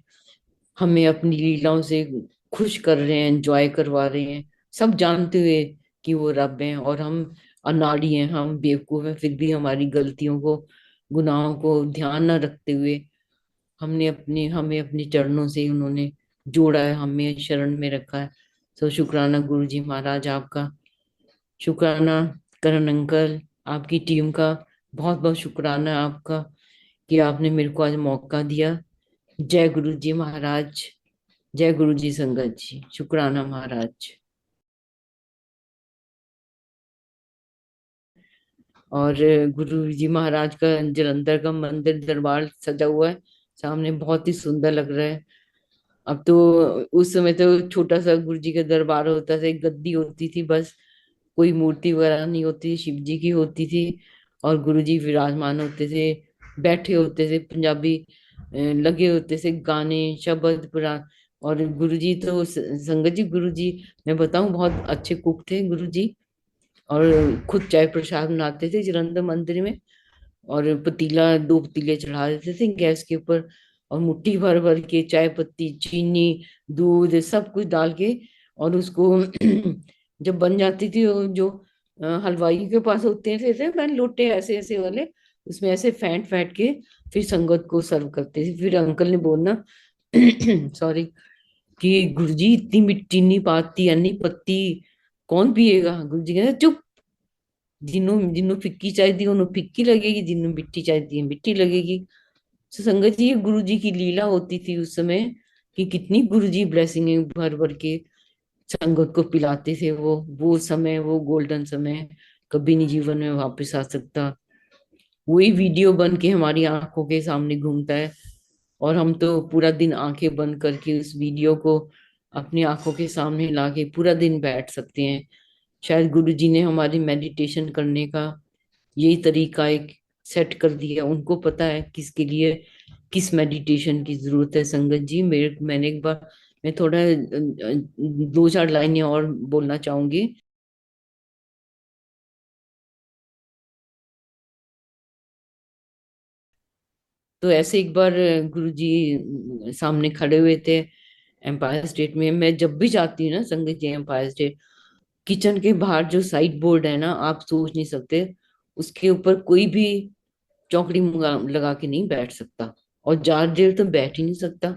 हमें अपनी लीलाओं से खुश कर रहे हैं, एंजॉय करवा रहे हैं, सब जानते हुए कि वो रब हैं और हम अनाड़ी हैं, हम बेवकूफ हैं। फिर भी हमारी गलतियों को, गुनाहों को ध्यान न रखते हुए हमें अपने चरणों से उन्होंने जोड़ा है, हमें शरण में रखा है। सो शुक्राना गुरु जी महाराज आपका। शुक्राना करण अंकल, आपकी टीम का बहुत बहुत शुक्राना आपका कि आपने मेरे को आज मौका दिया। जय गुरु जी महाराज, जय गुरु जी संगत जी, शुक्राना महाराज। और गुरु जी महाराज का जलंधर का मंदिर दरबार सजा हुआ है सामने, बहुत ही सुंदर लग रहा है। अब तो, उस समय तो छोटा सा गुरु जी का दरबार होता था, एक गद्दी होती थी बस, कोई मूर्ति वगैरह नहीं होती, शिव जी की होती थी। और गुरु जी विराजमान होते थे, बैठे होते थे, पंजाबी लगे होते थे गाने शब्द पुराण। और गुरु जी तो संगत जी, गुरु जी मैं बताऊं बहुत अच्छे कुक थे गुरु जी। और खुद चाय प्रसाद बनाते थे जलंधर मंदिर में। और पतीला, दो पतीले चढ़ा देते थे गैस के ऊपर, और मुट्ठी भर भर के चाय पत्ती, चीनी, दूध सब कुछ डाल के, और उसको जब बन जाती थी, वो जो हलवाई के पास होते थे मैंने लोटे ऐसे ऐसे वाले, उसमें ऐसे फेंट फेंट के फिर संगत को सर्व करते थे। फिर अंकल ने बोलना सॉरी, कि गुरुजी इतनी चीनी पाती यानी पत्ती कौन पिएगा। गुरुजी कहते चुप, जिन्हों जिन्हों फिक्की चाहिए उन्होंने फिक्की लगेगी, जिन्हों मिट्टी चाहिए मिट्टी लगेगी। तो संगत जी, ये गुरु जी की लीला होती थी उस समय कि कितनी गुरु जी ब्लेसिंग भर भर के संगत को पिलाते थे। वो समय, वो गोल्डन समय कभी नहीं जीवन में वापस आ सकता। वही वीडियो बन के हमारी आंखों के सामने घूमता है। और हम तो पूरा दिन आंखें बंद करके उस वीडियो को अपनी आंखों के सामने लाके पूरा दिन बैठ सकते हैं। शायद गुरु जी ने हमारी मेडिटेशन करने का यही तरीका एक सेट कर दिया, उनको पता है किसके लिए किस मेडिटेशन की जरूरत है। संगत जी, मैंने एक बार, मैं थोड़ा दो चार लाइनें और बोलना चाहूंगी। तो ऐसे एक बार गुरु जी सामने खड़े हुए थे एम्पायर स्टेट में। मैं जब भी जाती हूँ ना संगत जी एम्पायर स्टेट, किचन के बाहर जो साइड बोर्ड है ना, आप सोच नहीं सकते, उसके ऊपर कोई भी चौकड़ी लगा के नहीं बैठ सकता, और ज्यादा देर तो बैठ ही नहीं सकता।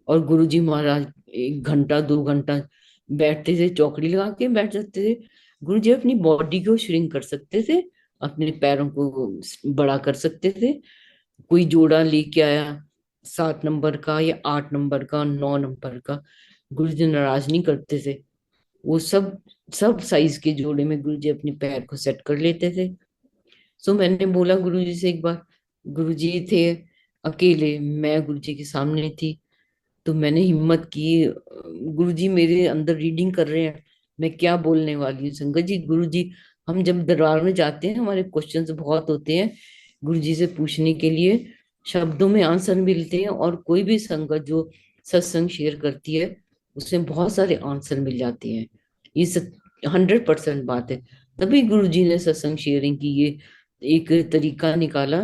और गुरुजी महाराज 1 घंटा 2 घंटा बैठते थे, चौकड़ी लगा के बैठ जाते थे। गुरुजी अपनी बॉडी को श्रिंक कर सकते थे, अपने पैरों को बड़ा कर सकते थे। कोई जोड़ा लेके आया 7 नंबर का या 8 नंबर का 9 नंबर का, गुरुजी नाराज नहीं करते थे। वो सब सब साइज के जोड़े में गुरुजी अपने पैर को सेट कर लेते थे। सो मैंने बोला गुरुजी से एक बार, गुरुजी थे अकेले, मैं गुरुजी के सामने थी। तो मैंने हिम्मत की, गुरुजी मेरे अंदर रीडिंग कर रहे हैं, मैं क्या बोलने वाली हूँ। संगत जी, गुरुजी, हम जब दरबार में जाते हैं हमारे क्वेश्चंस बहुत होते हैं गुरुजी से पूछने के लिए, शब्दों में आंसर मिलते हैं। और कोई भी संगत जो सत्संग शेयर करती है उसमें बहुत सारे आंसर मिल जाते हैं। ये 100% बात है। तभी गुरुजी ने सत्संग शेयरिंग की ये एक तरीका निकाला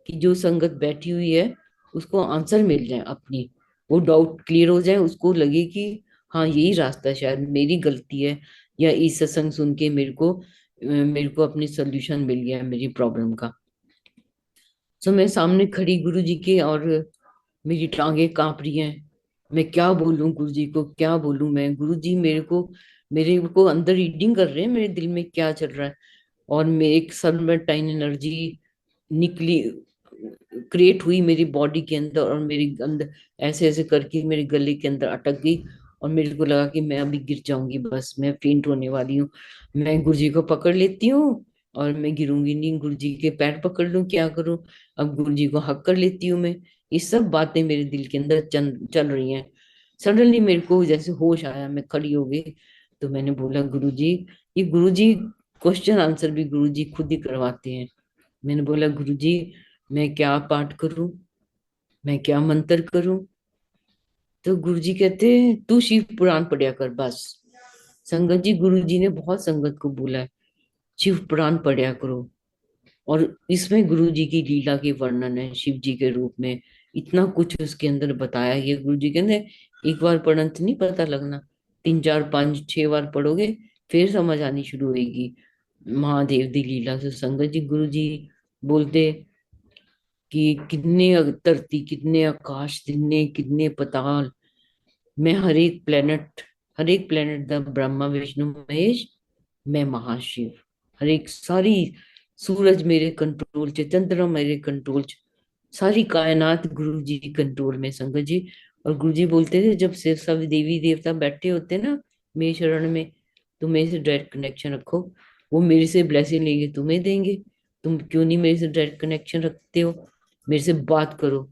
कि जो संगत बैठी हुई है उसको आंसर मिल जाए, अपनी वो डाउट क्लियर हो जाए, उसको लगे कि हाँ यही रास्ता है, शायद मेरी गलती है, या इस सत्संग सुन के मेरे को अपनी सोल्यूशन मिल गया है मेरी प्रॉब्लम का। सो मैं सामने खड़ी गुरु जी के, और मेरी टांगे कांप रही हैं। मैं क्या बोलूं गुरु जी को, क्या बोलूं मैं? गुरु जी मेरे को अंदर रीडिंग कर रहे हैं मेरे दिल में क्या चल रहा है। और मैं एक सर्पेंटाइन एनर्जी निकली, क्रिएट हुई मेरी बॉडी के अंदर, और मेरे अंदर ऐसे ऐसे करके मेरे गले के अंदर अटक गई। और मेरे को लगा कि मैं अभी गिर जाऊंगी, बस मैं फेंट होने वाली हूँ। मैं गुरुजी को पकड़ लेती हूँ और मैं गिरूंगी नहीं, गुरुजी के पैर पकड़ लूं, क्या करूं? अब गुरुजी को हक कर लेती हूँ मैं। ये सब बातें मेरे दिल के अंदर चल रही हैं। सडनली मेरे को जैसे होश आया, मैं खड़ी हो गई। तो मैंने बोला गुरुजी, ये गुरुजी क्वेश्चन आंसर भी गुरुजी खुद ही करवाते हैं। मैंने बोला गुरुजी, मैं क्या पाठ करूं, मैं क्या मंत्र करूं? तो गुरुजी कहते हैं तू शिव पुराण पढ़िया कर बस। संगत जी, गुरुजी ने बहुत संगत को बोला है शिव पुराण पढ़िया करो। और इसमें गुरु जी की लीला के वर्णन है, शिव जी के रूप में इतना कुछ उसके अंदर बताया गया। गुरु जी कहते हैं एक बार पढ़ने से नहीं पता लगना, 3 4 5 6 बार पढ़ोगे फिर समझ आनी शुरू होगी महादेव दी लीला। से संगत जी, गुरु जी बोलते कि कितने धरती, कितने आकाश, कितने पताल, मैं हर एक प्लेनेट द ब्रह्मा विष्णु महेश, मैं महाशिव। हर एक सारी सूरज मेरे कंट्रोल च, चंद्रमा मेरे कंट्रोल च, सारी कायनात गुरु जी कंट्रोल में। संगत जी, और गुरु जी बोलते थे जब से सब देवी देवता बैठे होते ना मेरे शरण में, तो मेरे से डायरेक्ट कनेक्शन रखो, वो मेरे से ब्लेसिंग लेंगे तुम्हें देंगे। तुम क्यों नहीं मेरे से डायरेक्ट कनेक्शन रखते हो? मेरे से बात करो,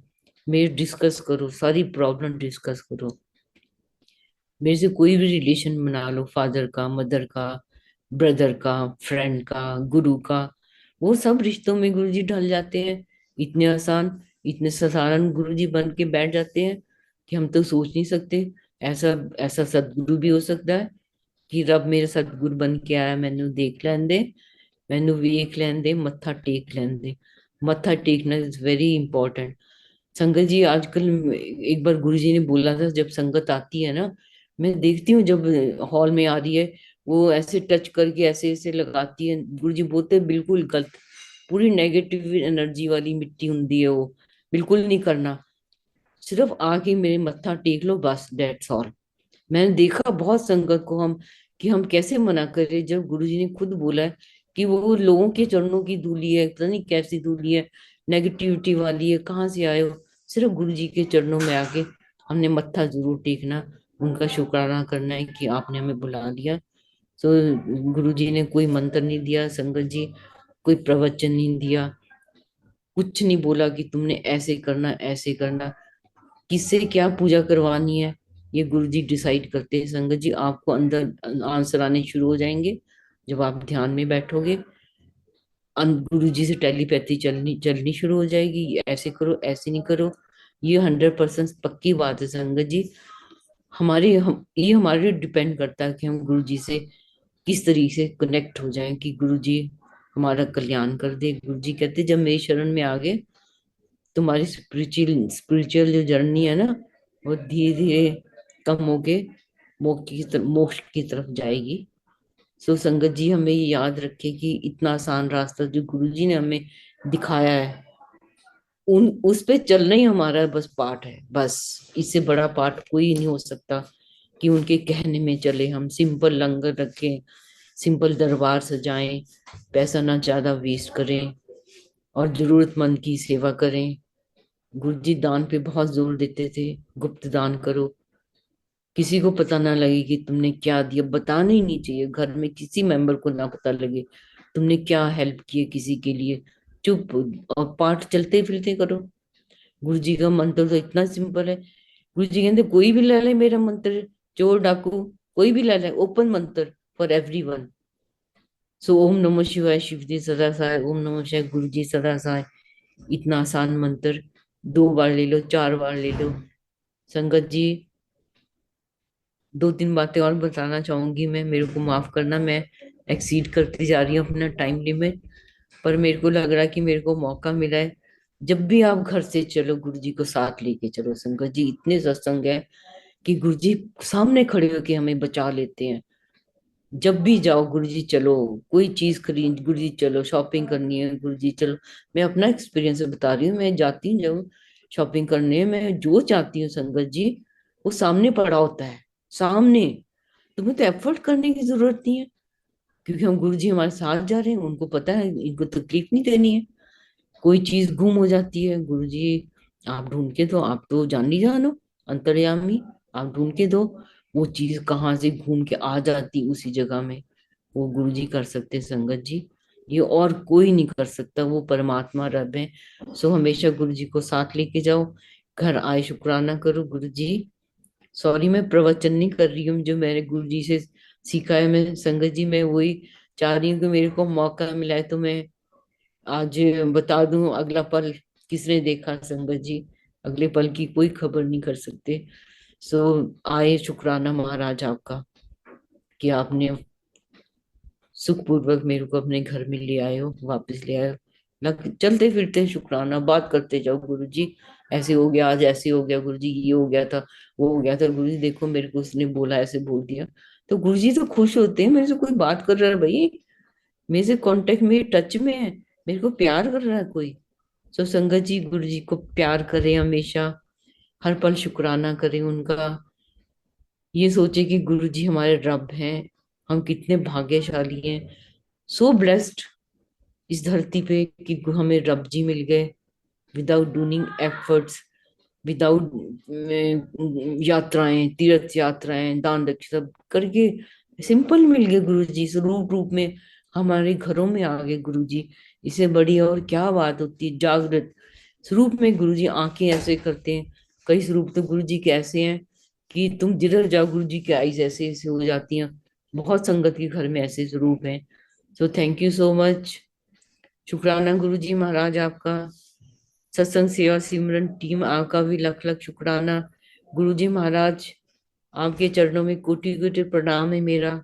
मेरे डिस्कस करो, सारी प्रॉब्लम डिस्कस करो। मेरे से कोई भी रिलेशन बना लो, फादर का, मदर का, ब्रदर का, फ्रेंड का, गुरु का, वो सब रिश्तों में गुरुजी ढल जाते हैं। इतने आसान, इतने साधारण गुरुजी बन के बैठ जाते हैं कि हम तो सोच नहीं सकते ऐसा ऐसा सदगुरु भी हो सकता है कि रब मेरे सतगुरु बन के आया, मैनू देख लैन दे, मैनू वेख लैन दे, मत्था टेक लैन दे। मत्था टेकना इज वेरी इंपॉर्टेंट। संगत जी, आजकल एक बार गुरुजी ने बोला था जब संगत आती है ना, मैं देखती हूँ जब हॉल में आ रही है, वो ऐसे टच करके ऐसे ऐसे लगाती है, गुरुजी बोलते हैं बिल्कुल गलत, पूरी नेगेटिव एनर्जी वाली मिट्टी होती है वो, बिल्कुल नहीं करना। सिर्फ आके मेरे मत्था टेक लो बस, दैट्स ऑल। मैंने देखा बहुत संगत को हम, कि हम कैसे मना करें जब गुरुजी ने खुद बोला है कि वो लोगों के चरणों की धूली है, पता नहीं कैसी धूली है, नेगेटिविटी वाली है, कहाँ से आए हो? सिर्फ गुरुजी के चरणों में आके हमने मत्था जरूर टेकना, उनका शुक्राना करना है कि आपने हमें बुला लिया। तो गुरुजी ने कोई मंत्र नहीं दिया संगत जी, कोई प्रवचन नहीं दिया, कुछ नहीं बोला कि तुमने ऐसे करना ऐसे करना। किससे क्या पूजा करवानी है, ये गुरु जी डिसाइड करते हैं संगत जी। आपको अंदर आंसर आने शुरू हो जाएंगे जब आप ध्यान में बैठोगे। गुरु जी से टेलीपैथी चलनी चलनी शुरू हो जाएगी, ऐसे करो ऐसे नहीं करो। ये 100% पक्की बात है संगत जी। ये हमारे डिपेंड करता है कि हम गुरु जी से किस तरीके से कनेक्ट हो जाएं कि गुरु जी हमारा कल्याण कर दे। गुरु जी कहते जब मेरी शरण में आ गए, तुम्हारी स्पिरिचुअल जो जर्नी है ना, वो धीरे धीरे कम होके मोक्ष की तरफ जाएगी। सो संगत जी हमें ये याद रखे कि इतना आसान रास्ता जो गुरु जी ने हमें दिखाया है, उन उस पे चलना ही हमारा बस पाठ है। बस इससे बड़ा पाठ कोई नहीं हो सकता कि उनके कहने में चले। हम सिंपल लंगर रखें, सिंपल दरबार सजाएं, पैसा ना ज्यादा वेस्ट करें और जरूरतमंद की सेवा करें। गुरु जी दान पे बहुत जोर देते थे, गुप्त दान करो, किसी को पता ना लगे कि तुमने क्या दिया। बताना ही नहीं चाहिए, घर में किसी मेंबर को ना पता लगे तुमने क्या हेल्प की है किसी के लिए। चुप, और पाठ चलते फिरते करो। गुरु जी का मंत्र तो इतना सिंपल है। गुरु जी कहते कोई भी ले ले मेरा मंत्र, चोर डाकू कोई भी ले ले, ओपन मंत्र फॉर एवरीवन। सो ओम नमः शिवाय शिव जी सदा सहाय, ओम नमः शिवाय गुरु जी सदा सहाय। इतना आसान मंत्र 2 बार ले लो, 4 बार ले लो। संगत जी, 2-3 बातें और बताना चाहूंगी मैं, मेरे को माफ करना, मैं एक्सीड करती जा रही हूँ अपना टाइम लिमिट। पर मेरे को लग रहा है कि मेरे को मौका मिला है। जब भी आप घर से चलो गुरु जी को साथ लेके चलो संगत जी। इतने सत्संग है कि गुरु जी सामने खड़े होके हमें बचा लेते हैं। जब भी जाओ गुरु जी चलो, कोई चीज खरीद गुरु जी चलो, शॉपिंग करनी है गुरु जी चलो। मैं अपना एक्सपीरियंस बता रही हूँ, मैं जाती हूँ जब शॉपिंग करने, मैं जो चाहती हूँ संगत जी वो सामने पड़ा होता है। सामने, तुम्हें तो एफर्ट करने की जरूरत नहीं है, क्योंकि हम गुरु जी हमारे साथ जा रहे हैं, उनको पता है इनको तकलीफ नहीं देनी है। कोई चीज गुम हो जाती है गुरु जी आप ढूंढ के दो, आप तो जानी जानो अंतर्यामी, आप ढूंढ के दो। वो चीज कहाँ से घूम के आ जाती उसी जगह में, वो गुरु जी कर सकते हैं संगत जी। ये और कोई नहीं कर सकता, वो परमात्मा रब है। सो हमेशा गुरु जी को साथ लेके जाओ। घर आए शुक्राना करो गुरु जी। सॉरी मैं प्रवचन नहीं कर रही हूँ, जो मैंने गुरु जी से सीखा है मैं संगत जी, मैं वही चाह रही हूँ कि मेरे को मौका मिला है तो मैं आज बता दूं अगला पल किसने देखा संगत जी। अगले पल की कोई खबर नहीं कर सकते। सो आए शुक्राना महाराज आपका कि आपने सुखपूर्वक मेरे को अपने घर में ले आए हो, वापस ले आए हो। चलते फिरते शुक्राना बात करते जाओ गुरु जी। ऐसे हो गया आज, ऐसे हो गया गुरु जी, ये हो गया था, वो हो गया था गुरु जी, देखो मेरे को उसने बोला, ऐसे बोल दिया। तो गुरु जी तो खुश होते हैं, मेरे से कोई बात कर रहा है भाई, मेरे से कांटेक्ट में टच में है, मेरे को प्यार कर रहा है कोई। सो संगत जी गुरु जी को प्यार करें हमेशा, हर पल शुक्राना करें उनका। ये सोचे कि गुरु जी हमारे रब हैं, हम कितने भाग्यशाली हैं, सो ब्लेस्ड इस धरती पे कि हमें रब जी मिल गए, विदाउट डूइंग एफर्ट्स, विदाउट यात्राएं, तीर्थ यात्राएं, दान दक्षिणा सब करके सिंपल मिल गए गुरु जी स्वरूप रूप में, हमारे घरों में आ गए गुरु जी। इससे बड़ी और क्या बात होती है। जागृत स्वरूप में गुरु जी आंखें ऐसे करते हैं। कई स्वरूप तो गुरु जी के ऐसे हैं कि तुम जिधर जाओ गुरु जी की आईज ऐसे ऐसे हो जाती हैं। बहुत संगत के घर में ऐसे स्वरूप हैं। So thank you so much. शुक्राना गुरु जी महाराज आपका, सत्संग सेवा सिमरन टीम आपका भी लख लख शुक्राना। गुरु जी महाराज आपके चरणों में कोटि कोटि प्रणाम है मेरा।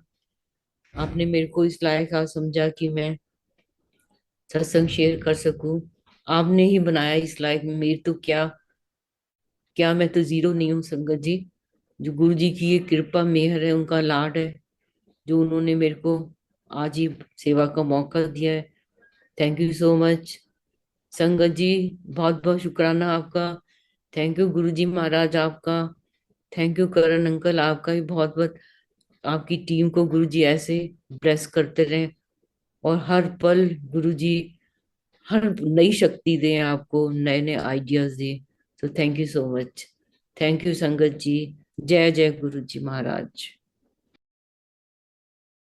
आपने मेरे को इस लायक आज समझा कि मैं सत्संग शेयर कर सकूं। आपने ही बनाया इस लायक में, मेरी तो क्या क्या, मैं तो जीरो नहीं हूँ संगत जी। जो गुरु जी की ये कृपा मेहर है, उनका लाड है, जो उन्होंने मेरे को आज ही सेवा का मौका दिया है। थैंक यू सो मच संगत जी, बहुत बहुत शुक्राना आपका। थैंक यू गुरु जी महाराज आपका। थैंक यू करण अंकल आपका भी बहुत बहुत। आपकी टीम को गुरु जी ऐसे ब्लेस करते रहें, और हर पल गुरु जी हर नई शक्ति दें आपको, नए नए आइडियाज दें। तो thank you so much. Thank you संगत जी। जय जय गुरु जी महाराज।